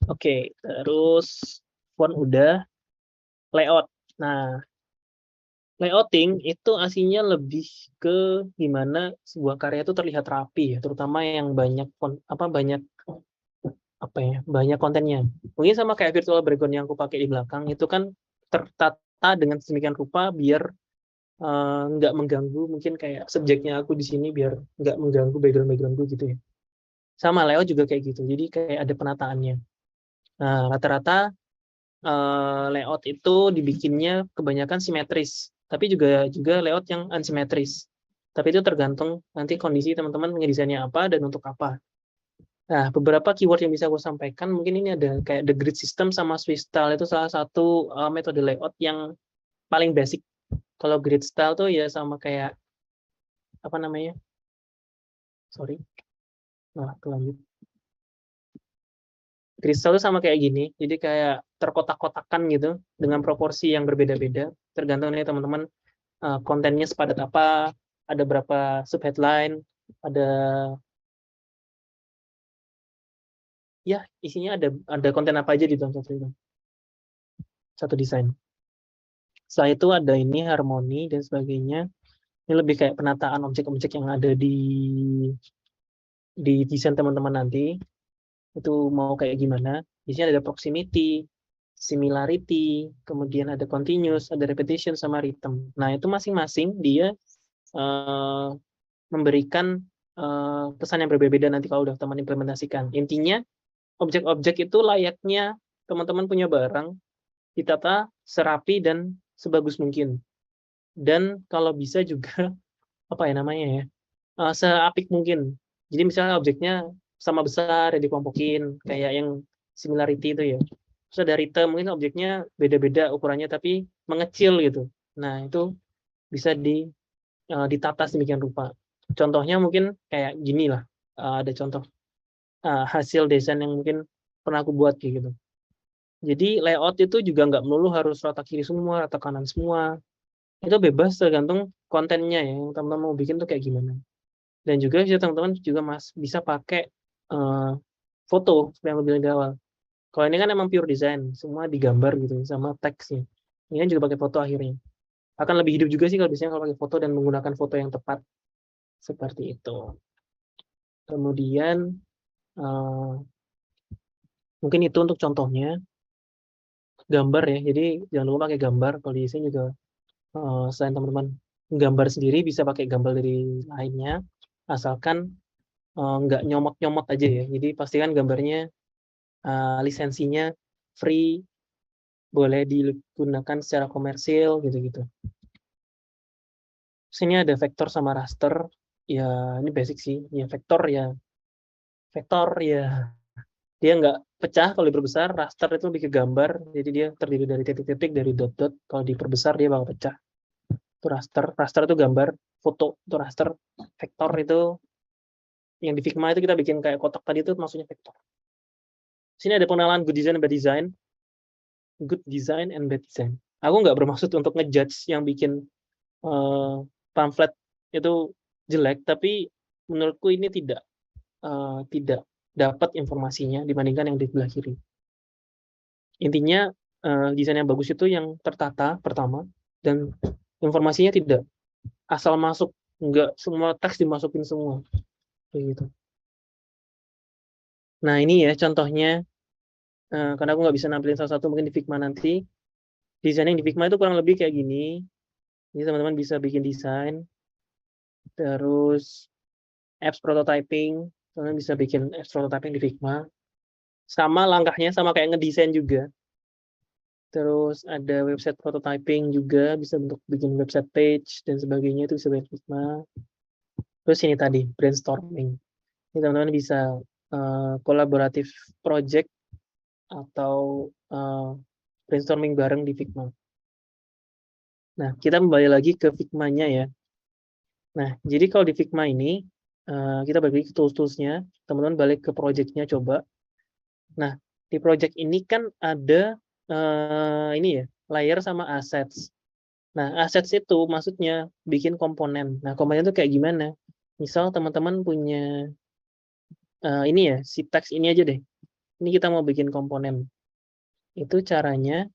Oke, terus font udah, layout. Nah, layouting itu aslinya lebih ke gimana sebuah karya itu terlihat rapi ya, terutama yang banyak banyak kontennya. Mungkin sama kayak virtual background yang aku pakai di belakang itu kan tertata dengan sedemikian rupa biar nggak mengganggu mungkin kayak subjeknya aku di sini biar nggak mengganggu background-backgroundku gitu ya. Sama layout juga kayak gitu. Jadi kayak ada penataannya. Nah, rata-rata layout itu dibikinnya kebanyakan simetris, tapi juga layout yang unsimetris. Tapi itu tergantung nanti kondisi teman-teman ngedesainnya apa dan untuk apa. Nah, beberapa keyword yang bisa aku sampaikan, mungkin ini ada kayak the grid system sama Swiss style itu salah satu metode layout yang paling basic. Kalau grid style tuh ya sama kayak apa namanya? Sorry, nah lanjut. Grid style tuh sama kayak gini, jadi kayak terkotak-kotakan gitu dengan proporsi yang berbeda-beda. Tergantung nih teman-teman kontennya sepadat apa, ada berapa sub headline, ada ya isinya ada konten apa aja di dalam satu desain. Setelah itu ada ini harmoni dan sebagainya. Ini lebih kayak penataan objek-objek yang ada di desain teman-teman nanti. Itu mau kayak gimana. Di sini ada proximity, similarity, kemudian ada continuous, ada repetition, sama rhythm. Nah, itu masing-masing dia memberikan pesan yang berbeda nanti kalau udah teman implementasikan. Intinya, objek-objek itu layaknya teman-teman punya barang, ditata serapi dan sebagus mungkin. Dan kalau bisa juga apa ya namanya ya, seapik mungkin. Jadi misalnya objeknya sama besar ya dikelompokin kayak yang similarity itu ya. Terus ada rhythm, mungkin objeknya beda-beda ukurannya tapi mengecil gitu. Nah, itu bisa ditata sedemikian rupa. Contohnya mungkin kayak gini lah. Ada contoh hasil desain yang mungkin pernah aku buat kayak gitu. Jadi layout itu juga nggak melulu harus rata kiri semua, rata kanan semua. Itu bebas tergantung kontennya ya, yang teman-teman mau bikin tuh kayak gimana. Dan juga bisa teman-teman juga bisa pakai foto seperti yang aku bilang di awal. Kalau ini kan emang pure design, semua digambar gitu sama teksnya. Ini kan juga pakai foto akhirnya. Akan lebih hidup juga sih kalau biasanya kalau pakai foto dan menggunakan foto yang tepat seperti itu. Kemudian mungkin itu untuk contohnya gambar ya. Jadi jangan lupa pakai gambar. Kalau di sini juga selain teman-teman gambar sendiri bisa pakai gambar dari lainnya, asalkan nggak nyomot-nyomot aja ya. Jadi pastikan gambarnya lisensinya free, boleh digunakan secara komersil gitu-gitu. Sini ada vektor sama raster. Ya ini basic sih. Ya vektor ya dia nggak pecah kalau diperbesar. Raster itu lebih ke gambar, jadi dia terdiri dari titik-titik, dari dot-dot. Kalau diperbesar dia bakal pecah. Itu raster. Raster itu gambar, foto itu raster. Vektor itu yang di Figma itu kita bikin kayak kotak tadi itu maksudnya vektor. Sini ada pengenalan good design and bad design. Good design and bad design. Aku nggak bermaksud untuk ngejudge yang bikin pamflet itu jelek, tapi menurutku ini tidak dapat informasinya dibandingkan yang di sebelah kiri. Intinya desain yang bagus itu yang tertata pertama, dan informasinya tidak asal masuk, nggak semua teks dimasukin semua kayak gitu. Nah, ini ya contohnya, karena aku nggak bisa nampilin satu-satu mungkin di Figma nanti. Desain yang di Figma itu kurang lebih kayak gini. Jadi teman-teman bisa bikin desain, terus apps prototyping, teman-teman bisa bikin apps prototyping di Figma. Sama langkahnya sama kayak ngedesain juga. Terus ada website prototyping juga, bisa untuk bikin website page dan sebagainya, itu bisa dari Figma. Terus ini tadi brainstorming. Ini teman-teman bisa kolaboratif project atau brainstorming bareng di Figma. Nah, kita kembali lagi ke Figma-nya ya. Nah, jadi kalau di Figma ini kita balik lagi ke tools-toolsnya, teman-teman balik ke project-nya coba. Nah, di project ini kan ada ini ya, layer sama assets. Nah, assets itu maksudnya bikin komponen. Nah, komponen itu kayak gimana? Misal teman-teman punya ini ya, si teks ini aja deh. Ini kita mau bikin komponen. Itu caranya,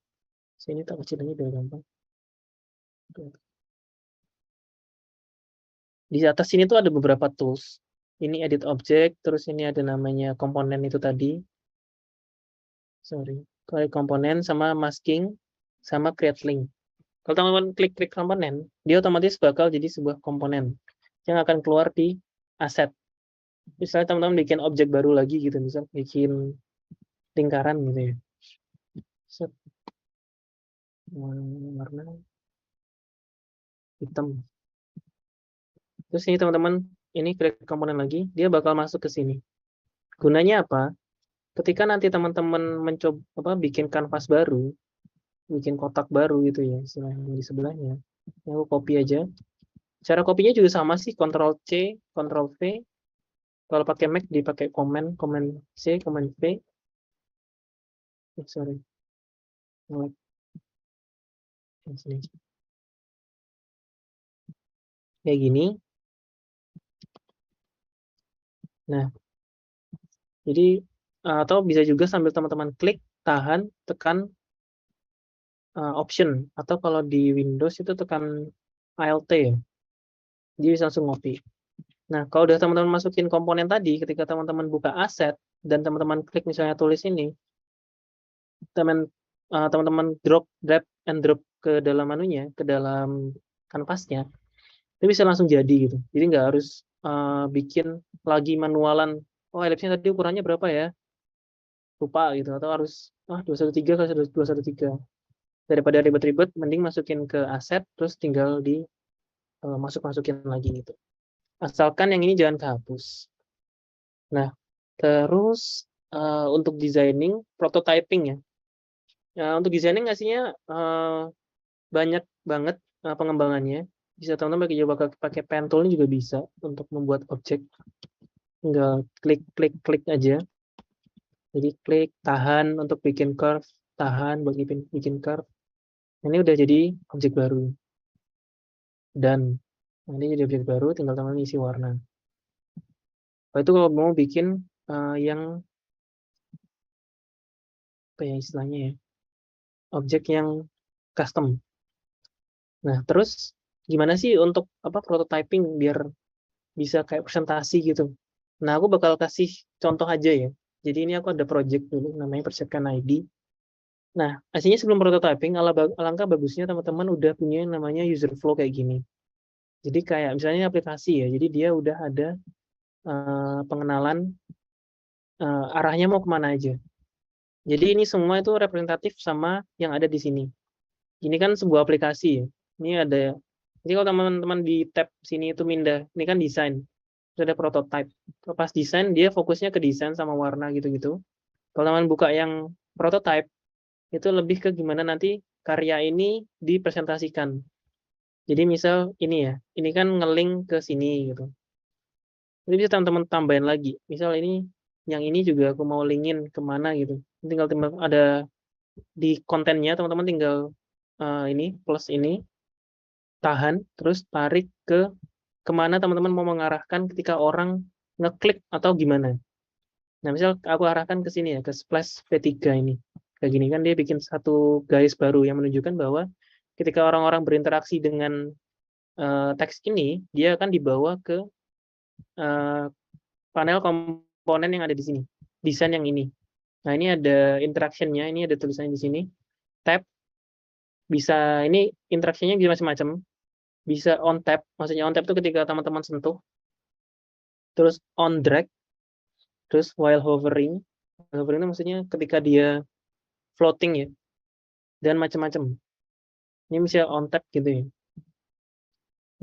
sini tak kecil aja biar gampang. Di atas sini tuh ada beberapa tools. Ini edit object, terus ini ada namanya komponen itu tadi. Sorry, create komponen sama masking sama create link. Kalau teman-teman klik komponen, dia otomatis bakal jadi sebuah komponen yang akan keluar di aset. Misalnya teman-teman bikin objek baru lagi gitu, misal bikin lingkaran gitu ya. Set, warna hitam. Terus ini teman-teman, ini create komponen lagi, dia bakal masuk ke sini. Gunanya apa? Ketika nanti teman-teman mencoba bikin kanvas baru, bikin kotak baru gitu ya, istilahnya di sebelahnya. Yang aku copy aja. Cara kopinya juga sama sih, Ctrl C, Ctrl V. Kalau pakai Mac dipakai Command C, Command V. Sorry. Sini. Kayak gini. Nah, jadi atau bisa juga sambil teman-teman klik, tahan, tekan Option, atau kalau di Windows itu tekan Alt ya. Dia bisa langsung ngopi. Nah, kalau udah teman-teman masukin komponen tadi, ketika teman-teman buka aset dan teman-teman klik misalnya tulis ini, teman-teman drag and drop ke dalam anunya, ke dalam kanvasnya, itu bisa langsung jadi gitu. Jadi nggak harus bikin lagi manualan. Oh, ellipsnya tadi ukurannya berapa ya? Lupa gitu. Atau harus 213 kali 213. Daripada ribet-ribet, mending masukin ke aset, terus tinggal di masukin lagi gitu. Asalkan yang ini jangan kehapus. Nah, terus untuk designing, prototyping ya. Untuk designing ngasihnya banyak banget pengembangannya. Bisa teman-teman pakai pen tool juga bisa untuk membuat objek. Tinggal klik aja. Jadi klik, tahan untuk bikin curve, tahan buat bikin curve. Ini udah jadi objek baru. Dan ini jadi objek baru, tinggal teman-teman isi warna. Itu kalau mau bikin yang apa ya istilahnya ya, objek yang custom. Nah, terus gimana sih untuk prototyping biar bisa kayak presentasi gitu. Nah, aku bakal kasih contoh aja ya. Jadi ini aku ada project dulu namanya Persiapkan ID. Nah, aslinya sebelum prototyping, alangkah bagusnya teman-teman udah punya yang namanya user flow kayak gini. Jadi kayak misalnya aplikasi ya, jadi dia udah ada pengenalan arahnya mau kemana aja. Jadi ini semua itu representatif sama yang ada di sini. Ini kan sebuah aplikasi ya. Ini ada, jadi kalau teman-teman di tab sini itu mindah, ini kan desain. Terus ada prototype. Pas desain, dia fokusnya ke desain sama warna gitu-gitu. Kalau teman buka yang prototype, itu lebih ke gimana nanti karya ini dipresentasikan. Jadi misal ini ya, ini kan nge-link ke sini gitu. Jadi bisa teman-teman tambahin lagi. Misal ini, yang ini juga aku mau linkin kemana gitu. Tinggal ada di kontennya, teman-teman tinggal ini, plus ini, tahan, terus tarik ke kemana teman-teman mau mengarahkan ketika orang ngeklik atau gimana. Nah, misal aku arahkan ke sini ya, ke splash V3 ini. Kayak gini kan dia bikin satu garis baru yang menunjukkan bahwa ketika orang-orang berinteraksi dengan teks ini, dia akan dibawa ke panel komponen yang ada di sini, desain yang ini. Nah, ini ada interaction-nya, ini ada tulisannya di sini. Tab, bisa, ini interaction-nya bisa macam-macam. Bisa on tab, maksudnya on tab itu ketika teman-teman sentuh. Terus on drag, terus while hovering. Hovering itu maksudnya ketika dia floating ya, dan macam-macam. Ini bisa on tap gitu ya.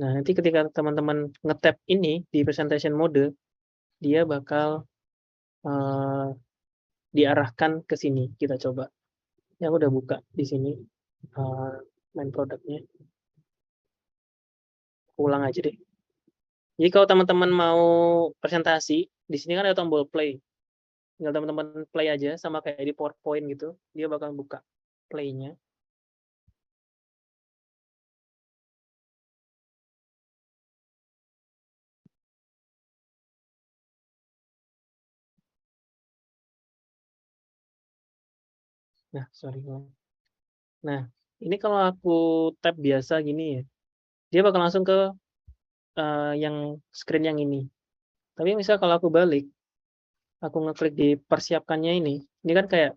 Nah, nanti ketika teman-teman nge-tap ini di presentation mode, dia bakal diarahkan ke sini. Kita coba. Yang udah buka di sini main produknya. Ulang aja deh. Jadi kalau teman-teman mau presentasi, di sini kan ada tombol play. Tinggal teman-teman play aja sama kayak di PowerPoint gitu. Dia bakal buka play-nya. Nah, sorry. Nah, ini kalau aku tap biasa gini ya, dia bakal langsung ke yang screen yang ini. Tapi misal kalau aku balik, aku ngeklik di persiapkannya ini kan kayak,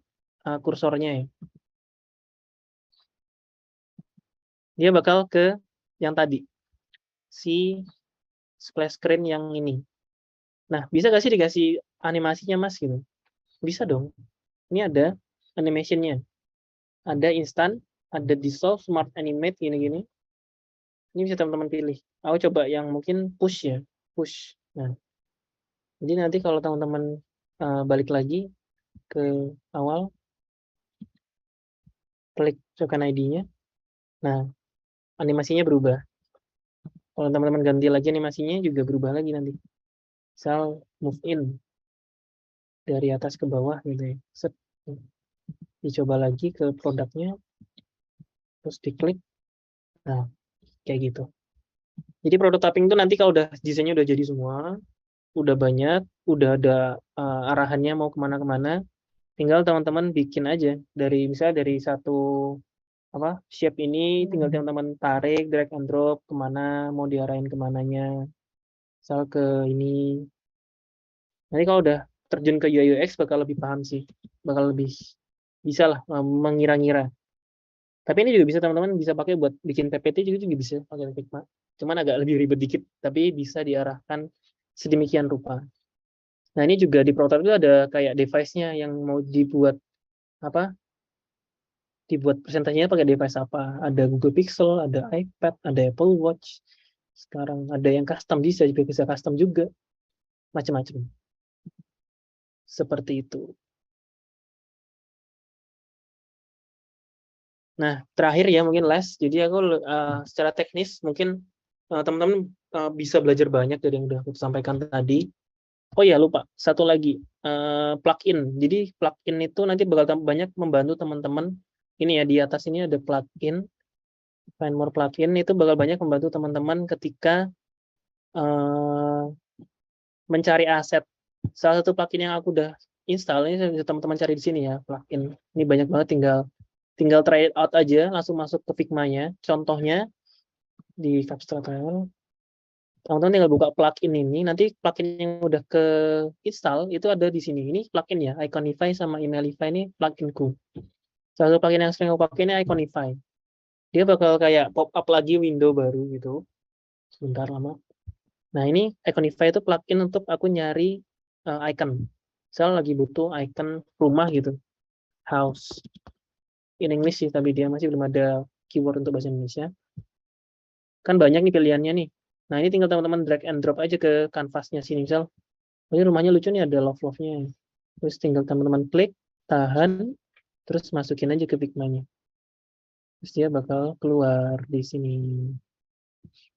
kursornya ya. Dia bakal ke yang tadi, si splash screen yang ini. Nah, bisa nggak sih dikasih animasinya, Mas, gitu? Bisa dong. Ini ada animation-nya, ada instant, ada dissolve, smart animate, gini-gini. Ini bisa teman-teman pilih. Aku coba yang mungkin push ya, push. Nah, jadi nanti kalau teman-teman, balik lagi ke awal, klik token ID-nya, nah animasinya berubah. Kalau teman-teman ganti lagi animasinya juga berubah lagi nanti. Misal move in dari atas ke bawah gitu ya. Set. Dicoba lagi ke produknya, terus diklik. Nah, kayak gitu. Jadi prototyping itu nanti kalau udah desainnya udah jadi semua, udah banyak, udah ada arahannya mau kemana-kemana, tinggal teman-teman bikin aja dari misalnya dari satu shape ini, tinggal teman-teman tarik, drag and drop kemana, mau diarahin kemananya, misal ke ini. Nanti kalau udah terjun ke UI UX bakal lebih paham sih, bakal lebih bisa lah mengira-ngira. Tapi ini juga bisa teman-teman bisa pakai buat bikin PPT juga bisa pakai Figma. Cuman agak lebih ribet dikit, tapi bisa diarahkan sedemikian rupa. Nah, ini juga di prototype itu ada kayak device-nya yang mau dibuat dibuat presentasinya pakai device apa. Ada Google Pixel, ada iPad, ada Apple Watch. Sekarang ada yang custom bisa custom juga. Macam-macam. Seperti itu. Nah, terakhir ya mungkin last. Jadi aku secara teknis mungkin teman-teman bisa belajar banyak dari yang udah aku sampaikan tadi. Oh ya, lupa. Satu lagi, plugin. Jadi plugin itu nanti bakal banyak membantu teman-teman. Ini ya, di atas ini ada plugin. Find more plugin itu bakal banyak membantu teman-teman ketika mencari aset. Salah satu plugin yang aku udah install, ini bisa teman-teman cari di sini ya, plugin. Ini banyak banget, tinggal try it out aja, langsung masuk ke Figma-nya. Contohnya di Capstra Trial, teman-teman tinggal buka plugin ini, nanti plugin yang udah ke install itu ada di sini. Ini plugin ya, Iconify sama Emailify ini pluginku. Salah satu plugin yang sering aku pakai ini Iconify. Dia bakal kayak pop up lagi window baru gitu. Sebentar lama. Nah, ini Iconify itu plugin untuk aku nyari icon. Misal lagi butuh icon rumah gitu, house. In English sih, tapi dia masih belum ada keyword untuk bahasa Indonesia. Kan banyak nih pilihannya nih. Nah, ini tinggal teman-teman drag and drop aja ke kanvasnya sini. Misal, ini rumahnya lucu nih, ada love-love-nya. Terus tinggal teman-teman klik, tahan, terus masukin aja ke Figma-nya. Terus dia bakal keluar di sini.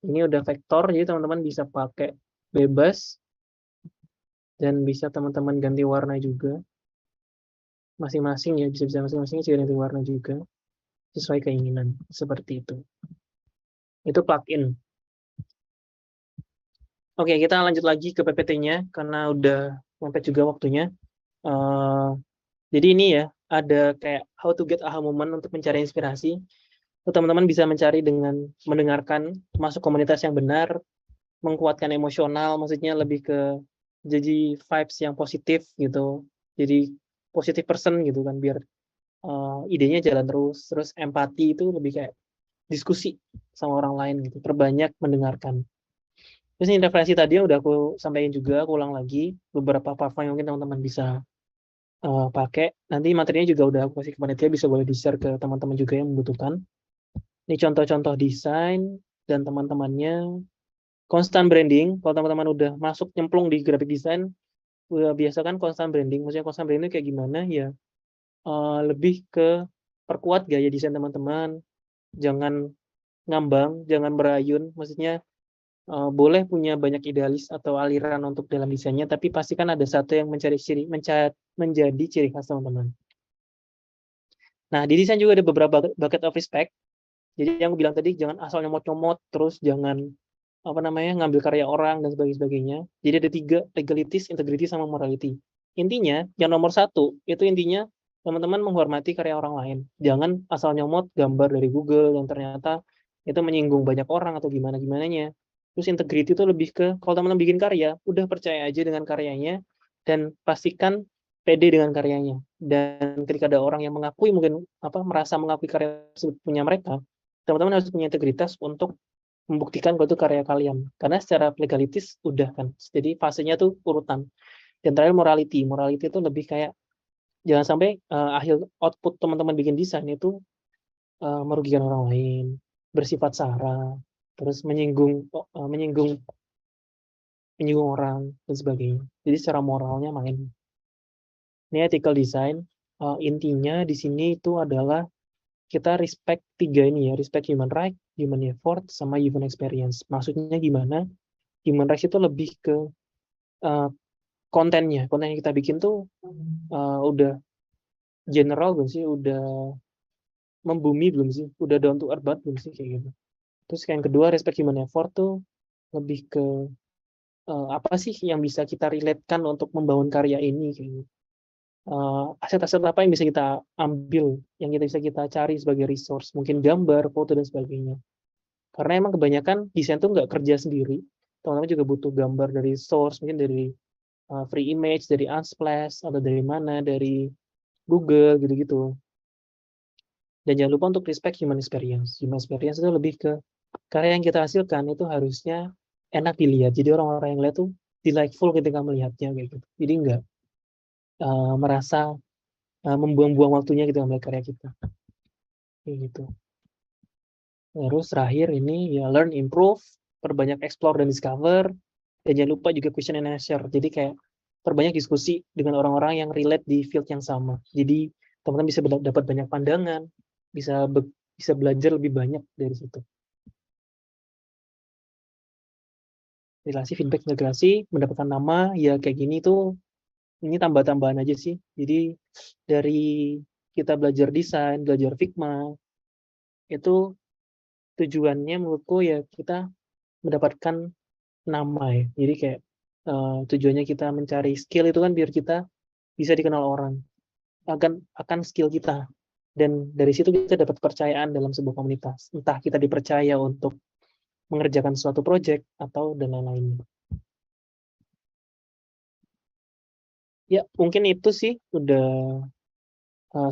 Ini udah vektor, jadi teman-teman bisa pakai bebas. Dan bisa teman-teman ganti warna juga. Masing-masing ya, bisa masing-masing ganti warna juga. Sesuai keinginan. Seperti itu. Itu plugin. Oke, kita lanjut lagi ke PPT-nya karena udah mepet juga waktunya. Jadi ini ya, ada kayak how to get aha moment untuk mencari inspirasi. Teman-teman bisa mencari dengan mendengarkan, masuk komunitas yang benar, menguatkan emosional, maksudnya lebih ke jadi vibes yang positif gitu. Jadi positive person gitu kan, biar idenya jalan terus empati itu lebih kayak diskusi sama orang lain gitu, perbanyak mendengarkan. Terus ini referensi tadi yang udah aku sampaikan juga, aku ulang lagi beberapa platform yang mungkin teman-teman bisa pakai. Nanti materinya juga udah aku kasih ke panitia, bisa boleh di-share ke teman-teman juga yang membutuhkan. Ini contoh-contoh desain dan teman-temannya. Constant branding, kalau teman-teman udah masuk nyemplung di graphic design, udah biasa kan constant branding. Maksudnya constant branding kayak gimana ya? Lebih ke perkuat gaya desain teman-teman, jangan ngambang, jangan berayun. Maksudnya boleh punya banyak idealis atau aliran untuk dalam desainnya, tapi pastikan ada satu yang menjadi ciri khas teman-teman. Nah, di desain juga ada beberapa bucket of respect. Jadi yang aku bilang tadi, jangan asal nyomot-nyomot, terus jangan ngambil karya orang dan sebagainya. Jadi ada 3, legalities, integrity, sama morality. Intinya, yang nomor 1, itu intinya teman-teman menghormati karya orang lain. Jangan asal nyomot gambar dari Google yang ternyata itu menyinggung banyak orang atau gimana-gimananya. Terus integrity itu lebih ke kalau teman-teman bikin karya, udah percaya aja dengan karyanya dan pastikan pede dengan karyanya. Dan ketika ada orang yang mengakui mungkin merasa mengakui karya tersebut punya mereka, teman-teman harus punya integritas untuk membuktikan kalau itu karya kalian. Karena secara legalitis udah kan. Jadi fasenya tuh urutan. Dan terakhir morality. Morality itu lebih kayak jangan sampai akhir output teman-teman bikin desain itu merugikan orang lain, bersifat sara, terus menyinggung orang dan sebagainya. Jadi secara moralnya main. Ini ethical design intinya di sini itu adalah kita respect 3 ini ya, respect human right, human effort, sama human experience. Maksudnya gimana? Human rights itu lebih ke kontennya. Konten yang kita bikin tuh udah general belum sih? Udah membumi belum sih? Udah down to earth banget belum sih kayak gitu. Terus yang kedua respect human effort tuh lebih ke apa sih yang bisa kita relate-kan untuk membangun karya ini kayak gitu. Aset-aset apa yang bisa kita ambil, yang bisa kita cari sebagai resource, mungkin gambar, foto, dan sebagainya. Karena emang kebanyakan desain tuh nggak kerja sendiri, teman-teman juga butuh gambar dari source, mungkin dari free image, dari Unsplash, atau dari mana, dari Google, gitu-gitu. Dan jangan lupa untuk respect human experience. Human experience itu lebih ke karya yang kita hasilkan itu harusnya enak dilihat. Jadi orang-orang yang lihat tuh delightful ketika melihatnya kayak gitu. Jadi nggak merasa membuang-buang waktunya gitu melihat karya kita. Kayak gitu. Terus terakhir ini ya learn, improve, perbanyak explore dan discover. Dan jangan lupa juga question and answer. Jadi kayak perbanyak diskusi dengan orang-orang yang relate di field yang sama. Jadi teman-teman bisa dapat banyak pandangan, bisa belajar lebih banyak dari situ. Relasi, feedback, integrasi, mendapatkan nama, ya kayak gini tuh, ini tambah-tambahan aja sih. Jadi dari kita belajar desain, belajar Figma, itu tujuannya menurutku ya kita mendapatkan nama ya. Jadi kayak tujuannya kita mencari skill itu kan biar kita bisa dikenal orang akan skill kita. Dan dari situ kita dapat kepercayaan dalam sebuah komunitas. Entah kita dipercaya untuk mengerjakan suatu project atau dan lain-lainnya. Ya, mungkin itu sih udah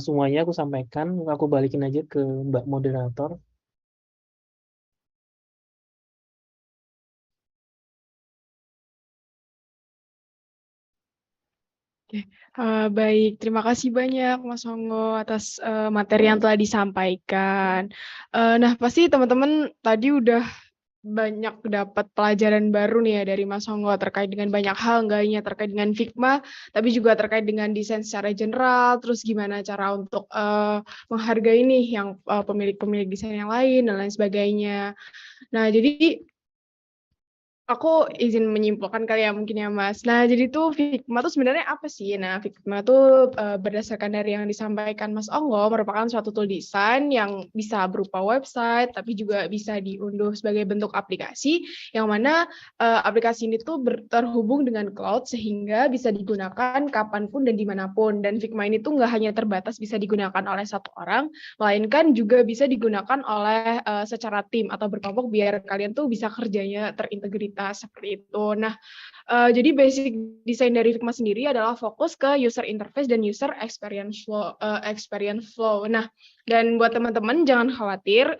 semuanya aku sampaikan. Aku balikin aja ke Mbak Moderator. Baik, terima kasih banyak Mas Honggo atas materi yang telah disampaikan. Nah, pasti teman-teman tadi udah banyak dapat pelajaran baru nih ya dari Mas Honggo terkait dengan banyak hal, nggak hanya terkait dengan Figma, tapi juga terkait dengan desain secara general, terus gimana cara untuk menghargai nih yang pemilik-pemilik desain yang lain, dan lain sebagainya. Nah, jadi aku izin menyimpulkan kali ya mungkin ya Mas. Nah, jadi tuh Figma tuh sebenarnya apa sih? Nah, Figma tuh berdasarkan dari yang disampaikan Mas Onggo merupakan suatu tool desain yang bisa berupa website, tapi juga bisa diunduh sebagai bentuk aplikasi, yang mana aplikasi ini tuh terhubung dengan cloud sehingga bisa digunakan kapanpun dan dimanapun. Dan Figma ini tuh nggak hanya terbatas bisa digunakan oleh satu orang, melainkan juga bisa digunakan oleh secara tim atau berkelompok biar kalian tuh bisa kerjanya terintegritas seperti itu. Nah, jadi basic desain dari Figma sendiri adalah fokus ke user interface dan user experience flow. Nah, dan buat teman-teman jangan khawatir,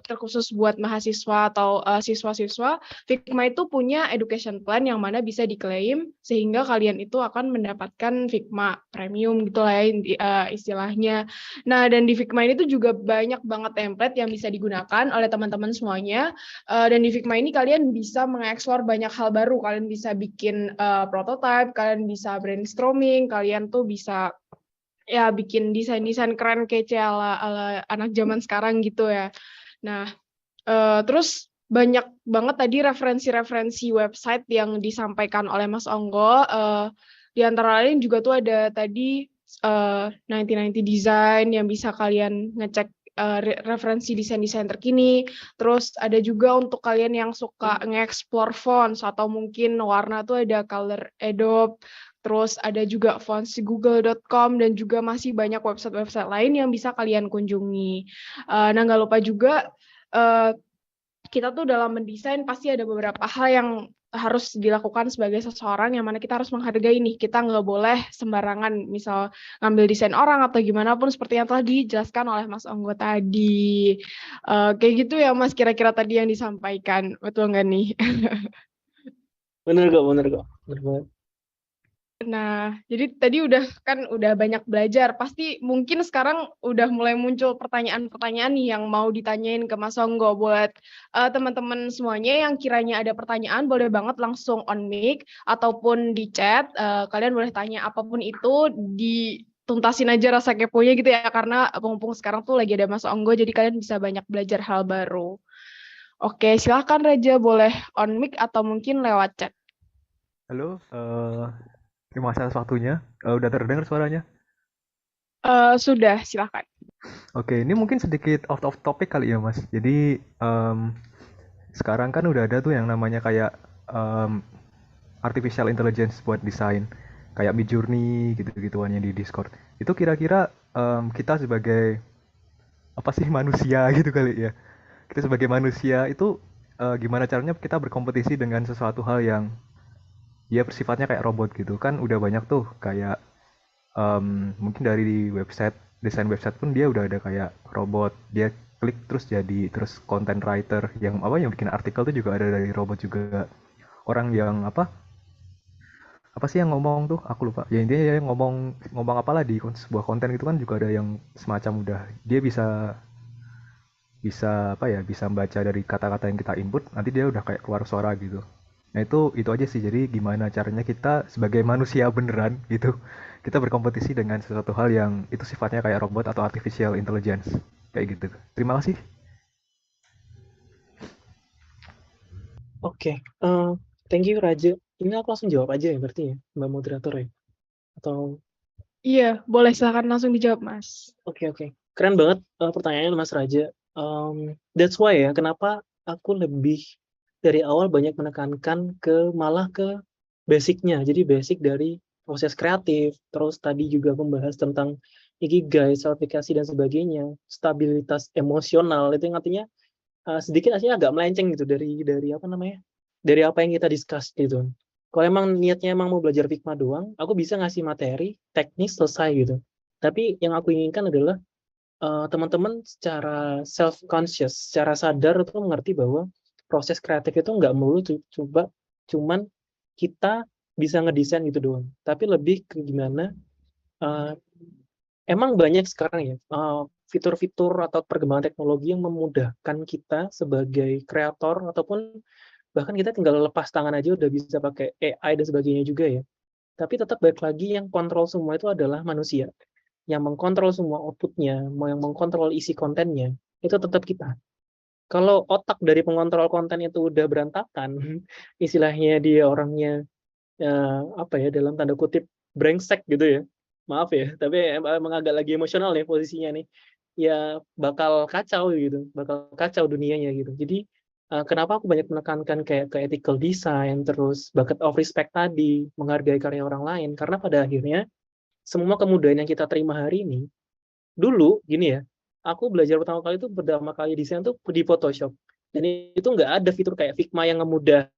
terkhusus buat mahasiswa atau siswa-siswa, Figma itu punya education plan yang mana bisa diklaim sehingga kalian itu akan mendapatkan Figma premium gitu lah ya istilahnya. Nah, dan di Figma ini tuh juga banyak banget template yang bisa digunakan oleh teman-teman semuanya. Dan di Figma ini kalian bisa mengeksplor banyak hal baru. Kalian bisa bikin prototype, kalian bisa brainstorming, kalian tuh bisa ya bikin desain-desain keren kece ala anak zaman sekarang gitu ya. Nah, terus banyak banget tadi referensi-referensi website yang disampaikan oleh Mas Onggo. Di antara lain juga tuh ada tadi 1990 Design yang bisa kalian ngecek referensi desain-desain terkini. Terus ada juga untuk kalian yang suka nge-explore fonts atau mungkin warna tuh ada Color Adobe. Terus ada juga fonts google.com dan juga masih banyak website-website lain yang bisa kalian kunjungi. Nah, nggak lupa juga kita tuh dalam mendesain pasti ada beberapa hal yang harus dilakukan sebagai seseorang yang mana kita harus menghargai nih. Kita nggak boleh sembarangan misal ngambil desain orang atau gimana pun seperti yang telah dijelaskan oleh Mas Onggo tadi. Kayak gitu ya Mas kira-kira tadi yang disampaikan. Betul nggak nih? Bener kok, bener kok. Bener banget. Nah, jadi tadi udah banyak belajar. Pasti mungkin sekarang udah mulai muncul pertanyaan-pertanyaan nih yang mau ditanyain ke Mas Onggo. Buat teman-teman semuanya yang kiranya ada pertanyaan, boleh banget langsung on mic ataupun di chat. Kalian boleh tanya apapun itu, dituntasin aja rasa keponya gitu ya. Karena mumpung sekarang tuh lagi ada Mas Onggo, jadi kalian bisa banyak belajar hal baru. Oke, silahkan Raja, boleh on mic atau mungkin lewat chat. Halo, terima kasih atas waktunya. Udah terdengar suaranya? Sudah, silahkan. Oke, ini mungkin sedikit out of topic kali ya, Mas. Jadi, sekarang kan udah ada tuh yang namanya kayak em, artificial intelligence buat desain, kayak Midjourney gitu-gituan yang di Discord. Itu kira-kira kita sebagai apa sih manusia gitu kali ya? Kita sebagai manusia itu gimana caranya kita berkompetisi dengan sesuatu hal yang ya bersifatnya kayak robot gitu kan? Udah banyak tuh kayak mungkin dari website desain website pun dia udah ada kayak robot, dia klik terus jadi, terus content writer yang apa yang bikin artikel tuh juga ada dari robot juga. Orang yang apa sih yang ngomong tuh aku lupa ya, intinya ya ngomong ngomong apalah di sebuah konten itu kan juga ada yang semacam udah dia bisa bisa apa ya, bisa membaca dari kata-kata yang kita input, nanti dia udah kayak keluar suara gitu. Nah itu aja sih, jadi gimana caranya kita sebagai manusia beneran gitu, kita berkompetisi dengan sesuatu hal yang itu sifatnya kayak robot atau artificial intelligence kayak gitu. Terima kasih. Oke, thank you Raja. Ini aku langsung jawab aja ya berarti ya, Mbak Moderator ya? Atau Iya, boleh silakan langsung dijawab, Mas. oke. Keren banget pertanyaannya Mas Raja. That's why ya, kenapa aku lebih dari awal banyak menekankan malah ke basicnya. Jadi basic dari proses kreatif, terus tadi juga membahas tentang ikigai, self-efficacy dan sebagainya, stabilitas emosional itu yang artinya sedikit aslinya agak melenceng gitu dari apa namanya, dari apa yang kita discuss gitu. Kalau emang niatnya emang mau belajar Figma doang, aku bisa ngasih materi teknis selesai gitu. Tapi yang aku inginkan adalah teman-teman secara self conscious, secara sadar itu mengerti bahwa proses kreatif itu nggak melulu coba cuman kita bisa ngedesain gitu doang, tapi lebih ke gimana uh, emang banyak sekarang ya fitur-fitur atau perkembangan teknologi yang memudahkan kita sebagai kreator ataupun bahkan kita tinggal lepas tangan aja udah bisa pakai AI dan sebagainya juga ya. Tapi tetap balik lagi yang kontrol semua itu adalah manusia. Yang mengkontrol semua outputnya, yang mengkontrol isi kontennya, itu tetap kita. Kalau otak dari pengontrol konten itu udah berantakan, istilahnya dia orangnya apa ya dalam tanda kutip brengsek gitu ya, maaf ya tapi emang agak lagi emosional ya posisinya nih, ya bakal kacau gitu, bakal kacau dunianya gitu. Jadi kenapa aku banyak menekankan kayak ke ethical design, terus bucket of respect tadi, menghargai karya orang lain, karena pada akhirnya semua kemudahan yang kita terima hari ini, dulu gini ya, aku belajar pertama kali itu pertama kali desain tuh di Photoshop, dan itu nggak ada fitur kayak Figma yang ngemudah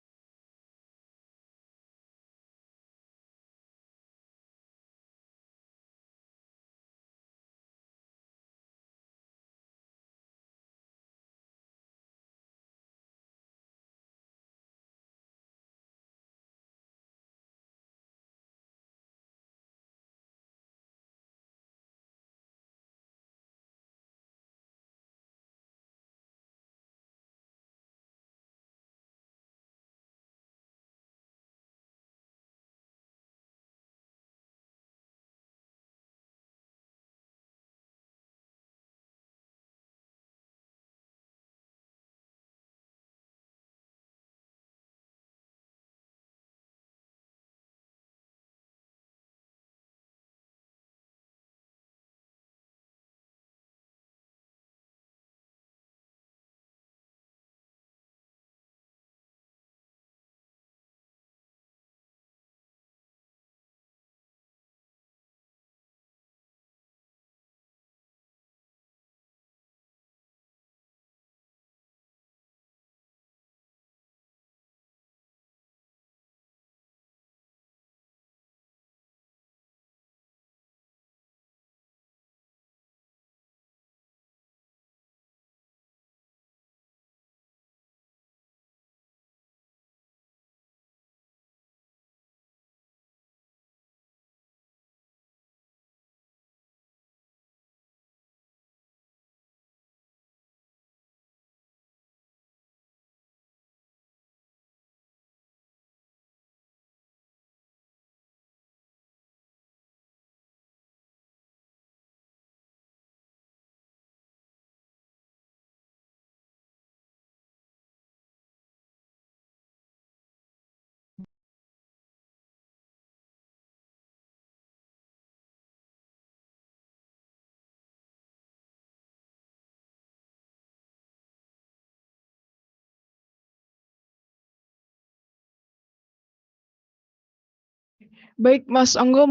Baik, Mas Anggo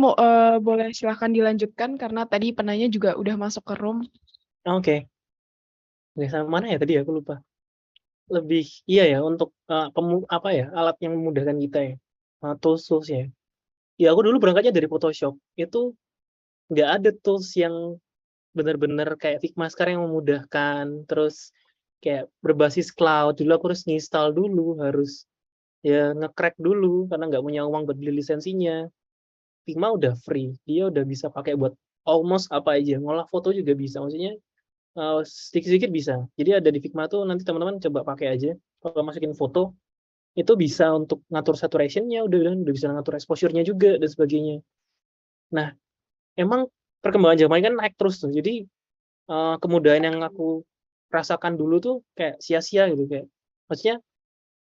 boleh silahkan dilanjutkan karena tadi penanya juga udah masuk ke room. Oke. Oke, sampai mana ya tadi ya? Aku lupa. Lebih iya ya untuk apa ya, alat yang memudahkan kita ya. Tools ya. Ya aku dulu berangkatnya dari Photoshop. Itu nggak ada tools yang benar-benar kayak Figma sekarang yang memudahkan. Terus kayak berbasis cloud. Dulu aku harus install dulu, harus ya nge-crack dulu karena nggak punya uang buat beli lisensinya. Figma udah free, dia udah bisa pakai buat almost apa aja. Ngolah foto juga bisa. Maksudnya sedikit-sedikit bisa. Jadi ada di Figma tuh nanti teman-teman coba pakai aja. Kalau masukin foto, itu bisa untuk ngatur saturation-nya, udah bisa ngatur exposure-nya juga, dan sebagainya. Nah, emang perkembangan zaman kan naik terus tuh. Jadi, kemudahan yang aku rasakan dulu tuh kayak sia-sia gitu. Kayak, maksudnya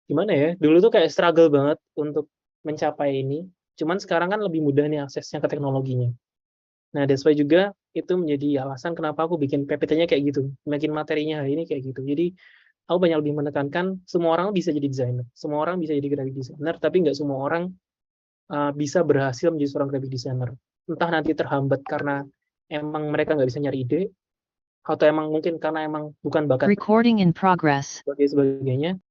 gimana ya, dulu tuh kayak struggle banget untuk mencapai ini. Cuman sekarang kan lebih mudah nih aksesnya ke teknologinya. Nah, that's why juga itu menjadi alasan kenapa aku bikin PPT-nya kayak gitu. Bikin materinya hari ini kayak gitu. Jadi, aku banyak lebih menekankan semua orang bisa jadi desainer. Semua orang bisa jadi graphic designer, tapi nggak semua orang bisa berhasil menjadi seorang graphic designer. Entah nanti terhambat karena emang mereka nggak bisa nyari ide, atau emang mungkin karena emang bukan bakat Recording in progress. sebagainya.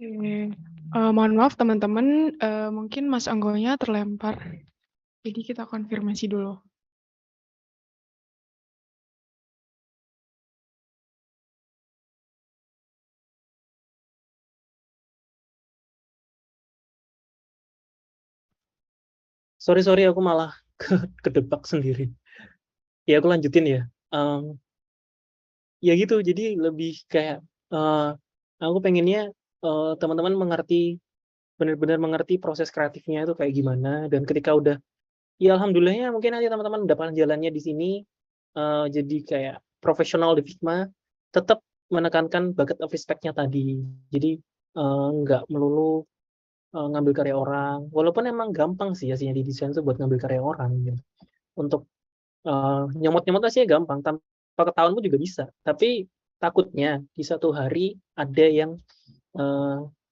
Oke. Mohon maaf teman-teman, mungkin Mas Anggonya terlempar. Jadi kita konfirmasi dulu. Sorry, aku malah kedebak sendiri. Ya, aku lanjutin ya. Ya gitu, jadi lebih kayak aku pengennya teman-teman benar-benar mengerti proses kreatifnya itu kayak gimana, dan ketika udah, ya alhamdulillahnya mungkin nanti teman-teman dapat jalannya di sini, jadi kayak profesional di Figma, tetap menekankan bucket of respect-nya tadi. Jadi nggak melulu ngambil karya orang, walaupun emang gampang sih aslinya di desain tuh buat ngambil karya orang gitu. Untuk nyomot-nyomot sih gampang, tanpa ketahuan pun juga bisa. Tapi takutnya di satu hari ada yang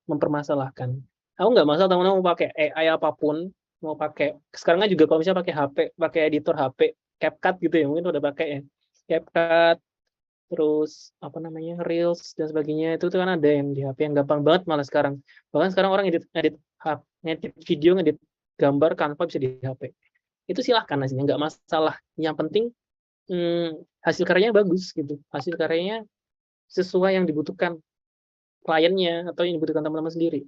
mempermasalahkan. Aku nggak masalah teman-teman mau pakai AI apapun, mau pakai sekarang kan juga kalau misalnya pakai HP, pakai editor HP, CapCut gitu ya, mungkin udah pakai ya. CapCut, terus apa namanya, Reels dan sebagainya, itu tuh kan ada yang di HP yang gampang banget malah sekarang. Bahkan sekarang orang ngedit video, ngedit gambar Canva bisa di HP. Itu silahkan aja, nggak masalah. Yang penting hasil karyanya bagus gitu. Hasil karyanya sesuai yang dibutuhkan kliennya atau yang dibutuhkan teman-teman sendiri.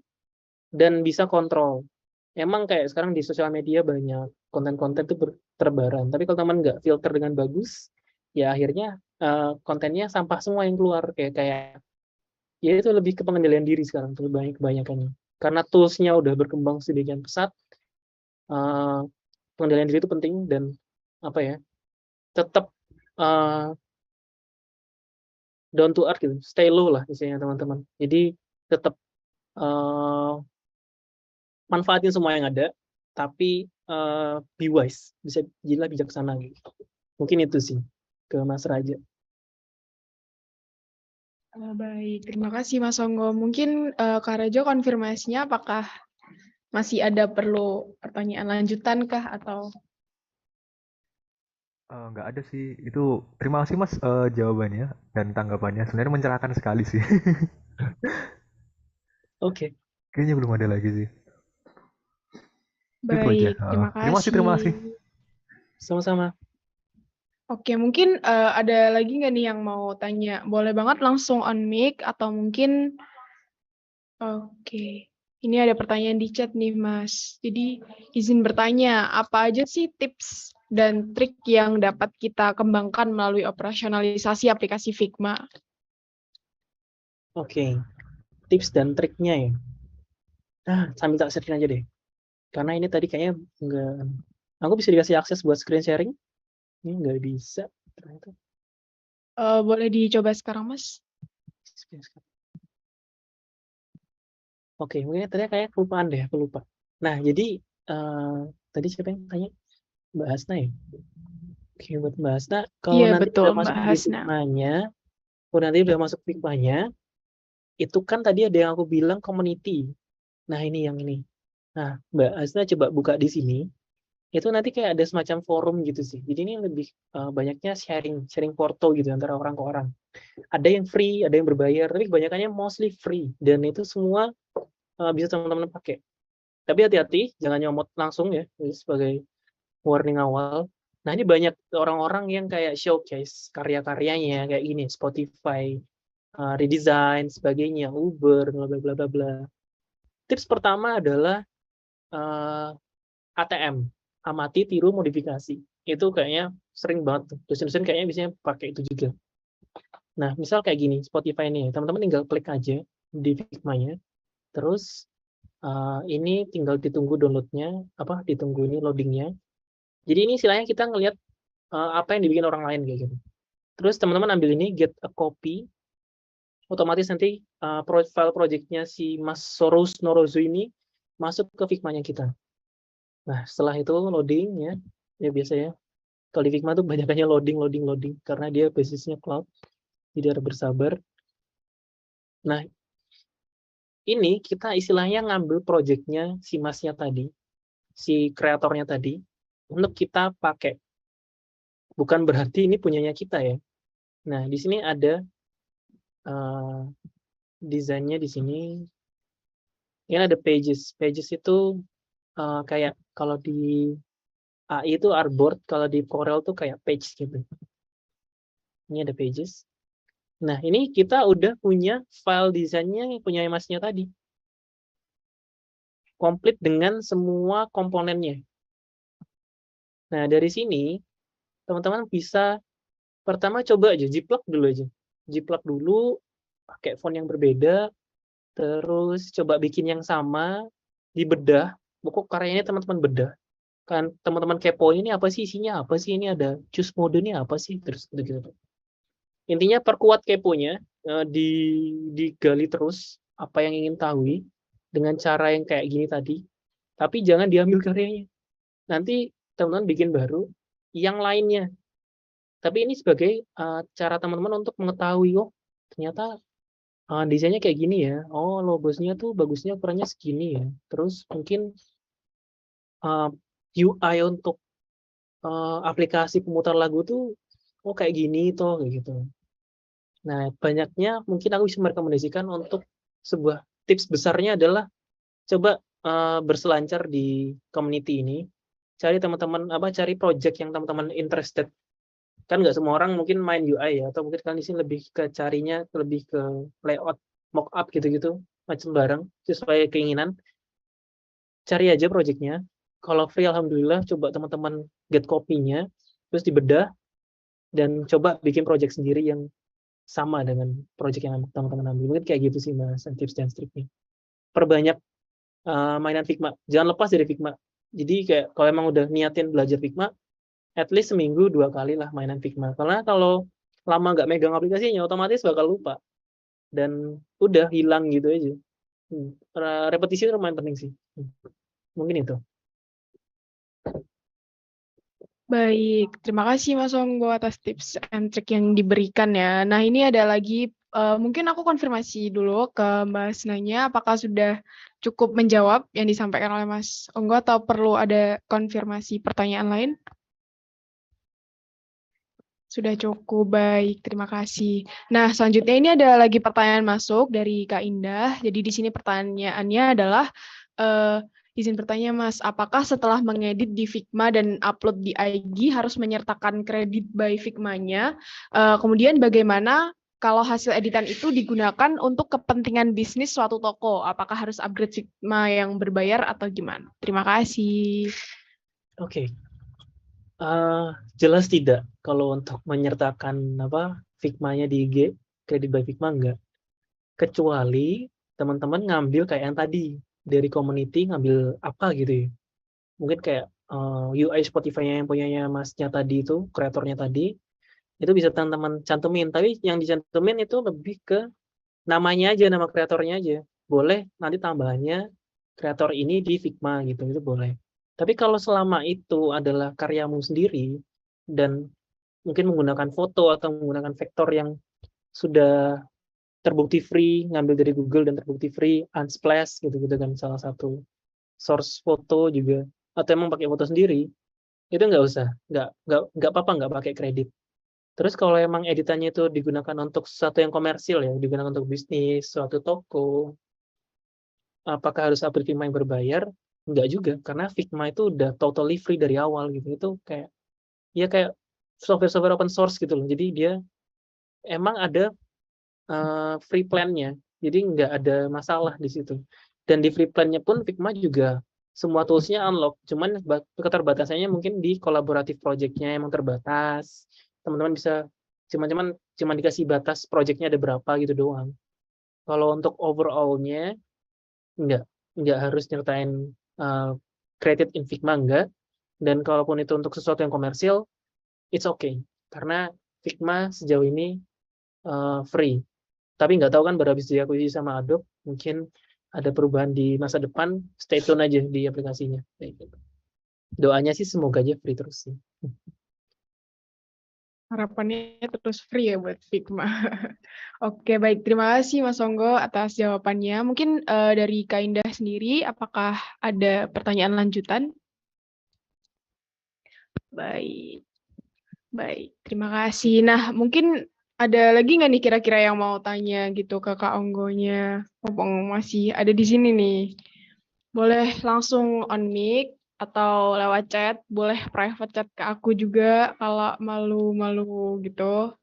Dan bisa kontrol. Emang kayak sekarang di sosial media banyak konten-konten itu terbaran. Tapi kalau teman nggak filter dengan bagus, ya akhirnya kontennya sampah semua yang keluar. Kayak ya itu lebih ke pengendalian diri sekarang kebanyakannya. Karena tools-nya udah berkembang sedemikian pesat, pengendalian diri itu penting, dan apa ya, tetap down to earth gitu, stay low lah misalnya teman-teman. Jadi tetap manfaatin semua yang ada, tapi be wise, bisa jadilah bijaksana gitu. Mungkin itu sih ke Mas Raja. Baik, terima kasih Mas Anggo. Mungkin Kak Raja konfirmasinya apakah masih ada perlu pertanyaan lanjutan kah atau? Nggak ada sih. Itu terima kasih Mas jawabannya dan tanggapannya. Sebenarnya mencerahkan sekali sih. Oke. Kayaknya belum ada lagi sih. Itu aja. Baik, terima Terima kasih. Sama-sama. Oke, mungkin ada lagi nggak nih yang mau tanya? Boleh banget langsung on mic atau mungkin oke. Ini ada pertanyaan di chat nih, Mas. Jadi izin bertanya, apa aja sih tips dan trik yang dapat kita kembangkan melalui operasionalisasi aplikasi Figma? Oke. Tips dan triknya ya. Sambil tak sharing aja deh. Karena ini tadi kayaknya nggak, aku bisa dikasih akses buat screen sharing. Ini nggak bisa ternyata. Boleh dicoba sekarang, Mas? Oke, mungkin tadi kayak kelupaan deh, aku lupa. Nah, jadi tadi siapa yang tanya? Mbak Hasna ya? Oke, buat Mbak Hasna, kalau Iya, nanti betul, udah masuk Mbak di Hasna. Figma-nya, Oh, nanti udah masuk Figma-nya, itu kan tadi ada yang aku bilang community. Nah, ini yang ini. Nah, Mbak Asna coba buka di sini. Itu nanti kayak ada semacam forum gitu sih. Jadi ini lebih banyaknya sharing foto gitu antara orang ke orang. Ada yang free, ada yang berbayar, tapi kebanyakannya mostly free. Dan itu semua bisa teman-teman pakai. Tapi hati-hati, jangan nyomot langsung ya, ini sebagai warning awal. Nah, ini banyak orang-orang yang kayak showcase karya-karyanya kayak gini, Spotify, redesign, sebagainya, Uber, bla bla bla bla bla. Tips pertama adalah ATM, amati, tiru, modifikasi. Itu kayaknya sering banget tuh. Dosen-dosen kayaknya biasanya pakai itu juga. Nah, misal kayak gini, Spotify ini, teman-teman tinggal klik aja di Figma-nya, terus ini tinggal ditunggu download-nya, ditunggu ini loading-nya. Jadi ini istilahnya kita ngelihat apa yang dibikin orang lain kayak gitu. Terus teman-teman ambil ini, get a copy, otomatis nanti file project-nya si Mas Soros Norozo ini masuk ke Figma-nya kita. Nah, setelah itu loading ya biasa ya. Kalau di Figma tuh banyakannya loading karena dia basisnya cloud. Jadi harus bersabar. Nah, ini kita istilahnya ngambil project-nya si Masnya tadi, si kreatornya tadi, untuk kita pakai. Bukan berarti ini punyanya kita ya. Nah, di sini ada desainnya di sini. Ini ada pages. Pages itu kayak kalau di AI itu artboard, kalau di Corel tuh kayak page gitu. Ini ada pages. Nah, ini kita udah punya file desainnya yang punya Masnya tadi. Komplit dengan semua komponennya. Nah, dari sini, teman-teman bisa pertama coba aja, jiplak dulu aja. Jiplak dulu, pakai font yang berbeda, terus coba bikin yang sama, dibedah. Pokok karyanya teman-teman bedah. Kan teman-teman kepo ini apa sih isinya, apa sih ini ada choose mode ini apa sih, terus gitu. Intinya perkuat keponya, digali terus apa yang ingin tahu dengan cara yang kayak gini tadi. Tapi jangan diambil karyanya. Nanti teman-teman bikin baru yang lainnya. Tapi ini sebagai cara teman-teman untuk mengetahui, oh ternyata desainnya kayak gini ya. Oh, logosnya tuh bagusnya ukurannya segini ya. Terus mungkin UI untuk aplikasi pemutar lagu tuh oh kayak gini toh kayak gitu. Nah, banyaknya mungkin aku bisa merekomendasikan untuk sebuah tips besarnya adalah coba berselancar di community ini, cari teman-teman cari project yang teman-teman interested. Kan nggak semua orang mungkin main UI ya, atau mungkin kalian di sini lebih ke carinya lebih ke layout, mockup gitu-gitu, macam bareng sesuai keinginan. Cari aja projectnya. Kalau free alhamdulillah coba teman-teman get copy-nya, terus dibedah dan coba bikin project sendiri yang sama dengan project yang teman-teman ambil. Mungkin kayak gitu sih Mas, tips dan triknya. Perbanyak mainan Figma. Jangan lepas dari Figma. Jadi kayak kalau emang udah niatin belajar Figma, at least seminggu 2 kali lah mainan Figma. Karena kalau lama nggak megang aplikasinya, otomatis bakal lupa. Dan udah hilang gitu aja. Repetisi itu lumayan penting sih. Mungkin itu. Baik, terima kasih Mas Onggo atas tips and trick yang diberikan ya. Nah, ini ada lagi, mungkin aku konfirmasi dulu ke Mbak Asnanya, apakah sudah cukup menjawab yang disampaikan oleh Mas Onggo atau perlu ada konfirmasi pertanyaan lain? Sudah cukup, baik, terima kasih. Nah, selanjutnya ini ada lagi pertanyaan masuk dari Kak Indah. Jadi di sini pertanyaannya adalah, izin bertanya Mas, apakah setelah mengedit di Figma dan upload di IG harus menyertakan kredit by Figma-nya? Kemudian bagaimana kalau hasil editan itu digunakan untuk kepentingan bisnis suatu toko? Apakah harus upgrade Figma yang berbayar atau gimana? Terima kasih. Oke. Jelas tidak kalau untuk menyertakan Figma-nya di IG, kredit by Figma enggak. Kecuali teman-teman ngambil kayak yang tadi dari community ngambil apa gitu ya. Mungkin kayak UI Spotify-nya yang punyanya Masnya tadi itu, kreatornya tadi, itu bisa teman-teman cantumin. Tapi yang dicantumin itu lebih ke namanya aja, nama kreatornya aja. Boleh nanti tambahannya kreator ini di Figma gitu, itu boleh. Tapi kalau selama itu adalah karyamu sendiri dan mungkin menggunakan foto atau menggunakan vektor yang sudah terbukti free, ngambil dari Google dan terbukti free, Unsplash gitu-gitu kan salah satu source foto juga, atau emang pakai foto sendiri, itu nggak usah, nggak apa-apa nggak pakai kredit. Terus kalau emang editannya itu digunakan untuk sesuatu yang komersil ya, digunakan untuk bisnis, suatu toko, apakah harus upgrade Figma yang berbayar? Enggak juga, karena Figma itu udah totally free dari awal gitu. Itu kayak, ya kayak software-software open source gitu loh. Jadi dia emang ada free plan-nya, jadi nggak ada masalah di situ. Dan di free plan-nya pun Figma juga semua tools-nya unlock, cuman keterbatasannya mungkin di collaborative project-nya emang terbatas. Teman-teman bisa cuma dikasih batas project-nya ada berapa gitu doang. Kalau untuk overall-nya nggak harus nyertain created in Figma, enggak. Dan kalaupun itu untuk sesuatu yang komersil, it's okay. Karena Figma sejauh ini free. Tapi nggak tahu kan baru habis diakuisisi sama Adobe, mungkin ada perubahan di masa depan, stay tune aja di aplikasinya. Kayak gitu. Doanya sih semoga aja free terus sih. Harapannya terus free ya buat Figma. Oke, baik. Terima kasih Mas Onggo atas jawabannya. Mungkin dari Kak Indah sendiri, apakah ada pertanyaan lanjutan? Baik. Baik, terima kasih. Nah, mungkin ada lagi nggak nih kira-kira yang mau tanya gitu ke Kak Onggonya? Mumpung masih ada di sini nih. Boleh langsung on mic atau lewat chat, boleh private chat ke aku juga kalau malu-malu gitu.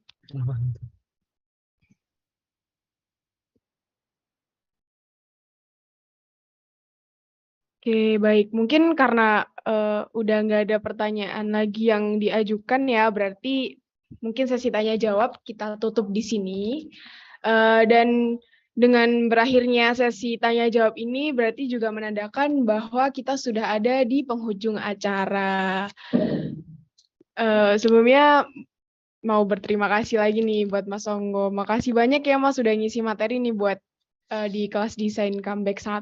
Oke, baik. Mungkin karena udah nggak ada pertanyaan lagi yang diajukan ya, berarti mungkin sesi tanya jawab kita tutup di sini. Dan dengan berakhirnya sesi tanya jawab ini berarti juga menandakan bahwa kita sudah ada di penghujung acara. Sebelumnya mau berterima kasih lagi nih buat Mas Onggo. Makasih banyak ya Mas sudah ngisi materi nih buat di kelas desain comeback 1.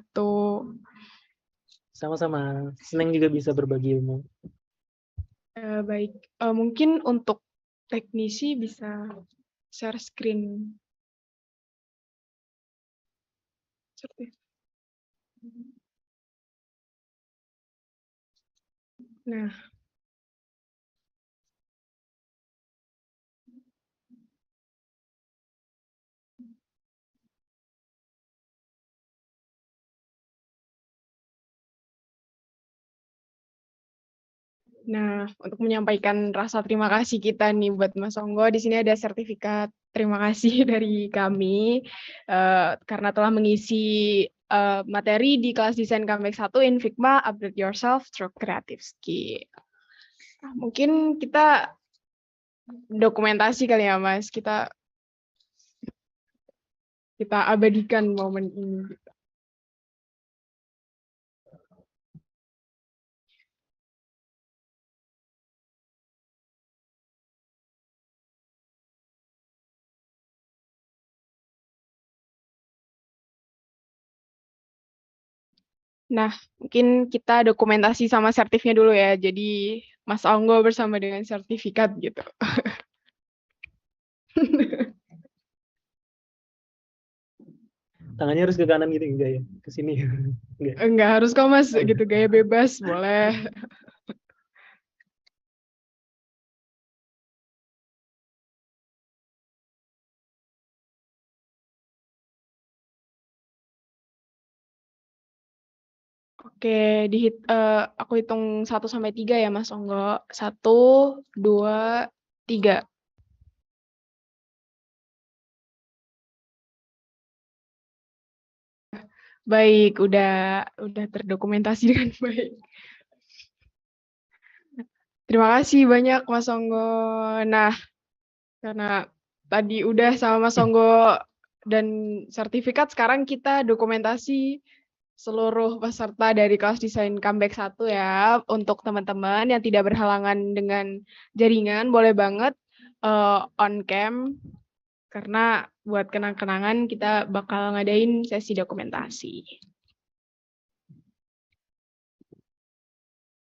Sama-sama, senang juga bisa berbagi ilmu. Baik, mungkin untuk teknisi bisa share screen. Nah, untuk menyampaikan rasa terima kasih kita nih buat Mas Onggo, di sini ada sertifikat terima kasih dari kami karena telah mengisi materi di kelas desain comeback 1 in Figma, upgrade yourself through creative skill. Nah, mungkin kita dokumentasi kali ya Mas, kita abadikan momen ini. Nah, mungkin kita dokumentasi sama sertifnya dulu ya. Jadi Mas Onggo bersama dengan sertifikat gitu. Tangannya harus ke kanan gitu enggak ya? Ke sini. Enggak harus kok Mas, gitu gaya bebas boleh. Oke, aku hitung 1 sampai 3 ya Mas Onggo. 1, 2, 3. Baik, udah terdokumentasi dengan baik. Terima kasih banyak Mas Onggo. Nah, karena tadi udah sama Mas Onggo dan sertifikat, sekarang kita dokumentasi seluruh peserta dari kelas desain comeback 1 ya. Untuk teman-teman yang tidak berhalangan dengan jaringan, boleh banget on cam, karena buat kenang-kenangan kita bakal ngadain sesi dokumentasi.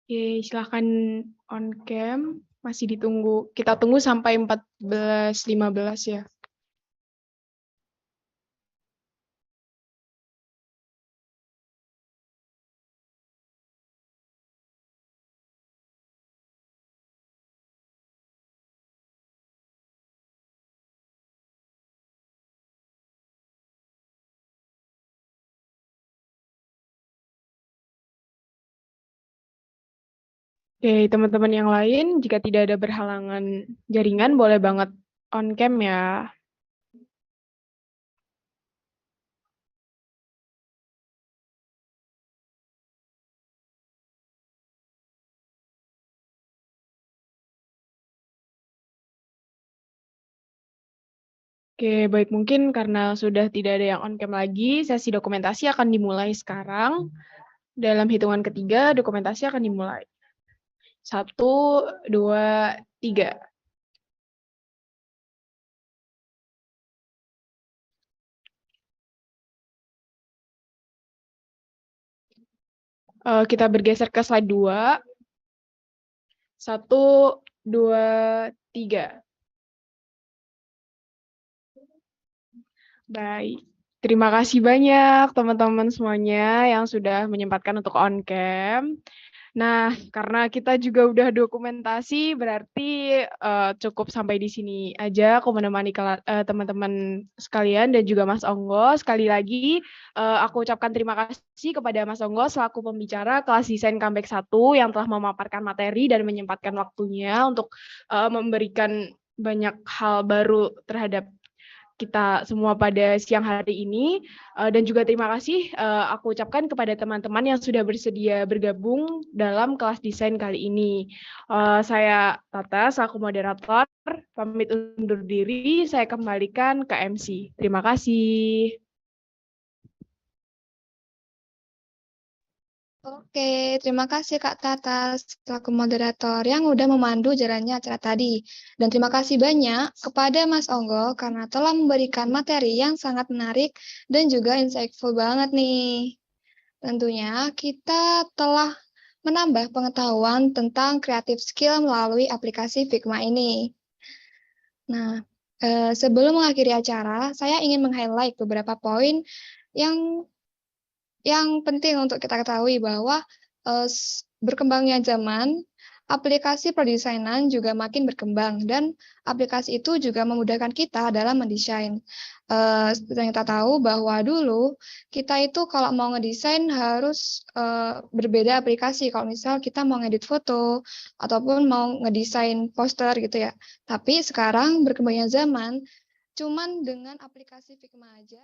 Oke, silahkan on cam. Masih ditunggu. Kita tunggu sampai 14.15 ya. Oke, teman-teman yang lain, jika tidak ada berhalangan jaringan, boleh banget on cam ya. Oke, baik, mungkin karena sudah tidak ada yang on cam lagi, sesi dokumentasi akan dimulai sekarang. Dalam hitungan ketiga, dokumentasi akan dimulai. 1, 2, 3. Kita bergeser ke slide 2. 1, 2, 3. Baik. Terima kasih banyak teman-teman semuanya yang sudah menyempatkan untuk on cam. Nah, karena kita juga udah dokumentasi, berarti cukup sampai di sini aja aku menemani teman-teman sekalian dan juga Mas Onggo. Sekali lagi, aku ucapkan terima kasih kepada Mas Onggo selaku pembicara kelas desain comeback 1 yang telah memaparkan materi dan menyempatkan waktunya untuk memberikan banyak hal baru terhadap kita semua pada siang hari ini, dan juga terima kasih aku ucapkan kepada teman-teman yang sudah bersedia bergabung dalam kelas desain kali ini. Saya Tata, selaku moderator, pamit undur diri, saya kembalikan ke MC. Terima kasih. Oke, terima kasih Kak Tata selaku moderator yang udah memandu jalannya acara tadi. Dan terima kasih banyak kepada Mas Onggo karena telah memberikan materi yang sangat menarik dan juga insightful banget nih. Tentunya kita telah menambah pengetahuan tentang creative skill melalui aplikasi Figma ini. Nah, sebelum mengakhiri acara, saya ingin meng-highlight beberapa poin yang penting untuk kita ketahui bahwa berkembangnya zaman, aplikasi perdesainan juga makin berkembang dan aplikasi itu juga memudahkan kita dalam mendesain. Seperti yang kita tahu bahwa dulu kita itu kalau mau ngedesain harus berbeda aplikasi. Kalau misal kita mau ngedit foto ataupun mau ngedesain poster gitu ya. Tapi sekarang berkembangnya zaman, cuman dengan aplikasi Figma aja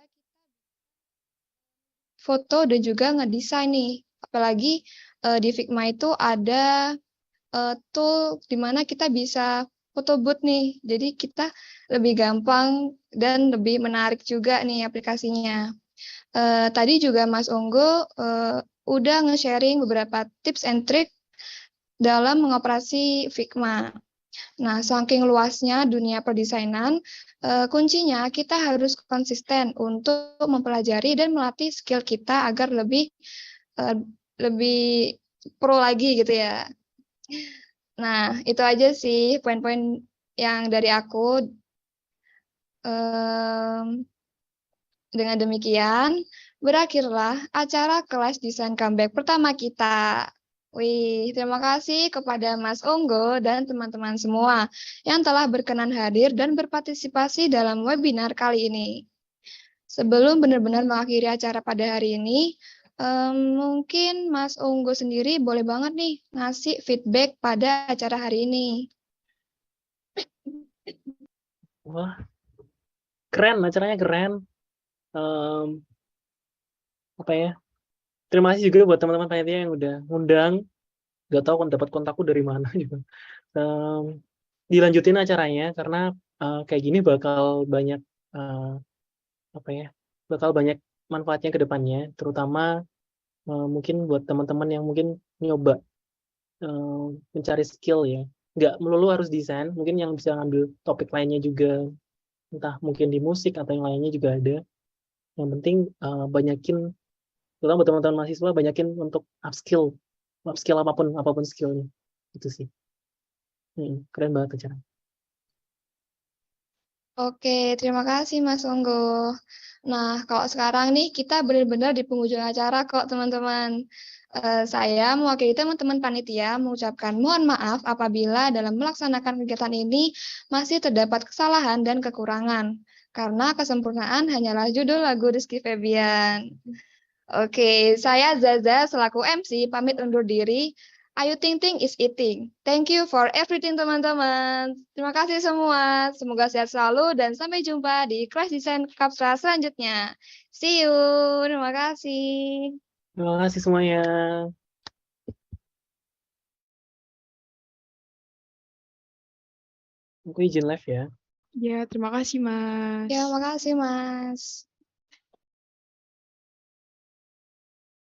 foto dan juga ngedesain nih. Apalagi di Figma itu ada tool di mana kita bisa foto booth nih. Jadi kita lebih gampang dan lebih menarik juga nih aplikasinya. Tadi juga Mas Onggo udah nge-sharing beberapa tips and trick dalam mengoperasi Figma. Nah, saking luasnya dunia perdesainan, kuncinya kita harus konsisten untuk mempelajari dan melatih skill kita agar lebih pro lagi gitu ya. Nah, itu aja sih poin-poin yang dari aku. Dengan demikian, berakhirlah acara kelas desain comeback pertama kita. Wih, terima kasih kepada Mas Onggo dan teman-teman semua yang telah berkenan hadir dan berpartisipasi dalam webinar kali ini. Sebelum benar-benar mengakhiri acara pada hari ini, mungkin Mas Onggo sendiri boleh banget nih ngasih feedback pada acara hari ini. Wah, keren, acaranya keren. Apa ya? Terima kasih juga buat teman-teman panitia yang udah ngundang. Gak tahu kan dapat kontakku dari mana juga. Dilanjutin acaranya karena kayak gini bakal banyak bakal banyak manfaatnya ke depannya, terutama mungkin buat teman-teman yang mungkin nyoba mencari skill ya. Nggak melulu harus desain, mungkin yang bisa ngambil topik lainnya juga, entah mungkin di musik atau yang lainnya juga ada. Yang penting banyakin, terutama buat teman-teman mahasiswa, banyakin untuk upskill apapun skillnya. Itu sih. Keren banget acara. Oke, terima kasih Mas Onggo. Nah, kalau sekarang nih kita benar-benar di penghujung acara kok teman-teman. Saya mewakili teman-teman panitia mengucapkan mohon maaf apabila dalam melaksanakan kegiatan ini masih terdapat kesalahan dan kekurangan. Karena kesempurnaan hanyalah judul lagu Rizky Febian. Oke, saya Zaza selaku MC pamit undur diri. Ayu Ting Ting is eating. Thank you for everything teman-teman. Terima kasih semua. Semoga sehat selalu dan sampai jumpa di kelas desain Kapsra selanjutnya. See you. Terima kasih. Terima kasih semuanya. Aku izin live ya. Ya, terima kasih, Mas. Ya, makasih Mas.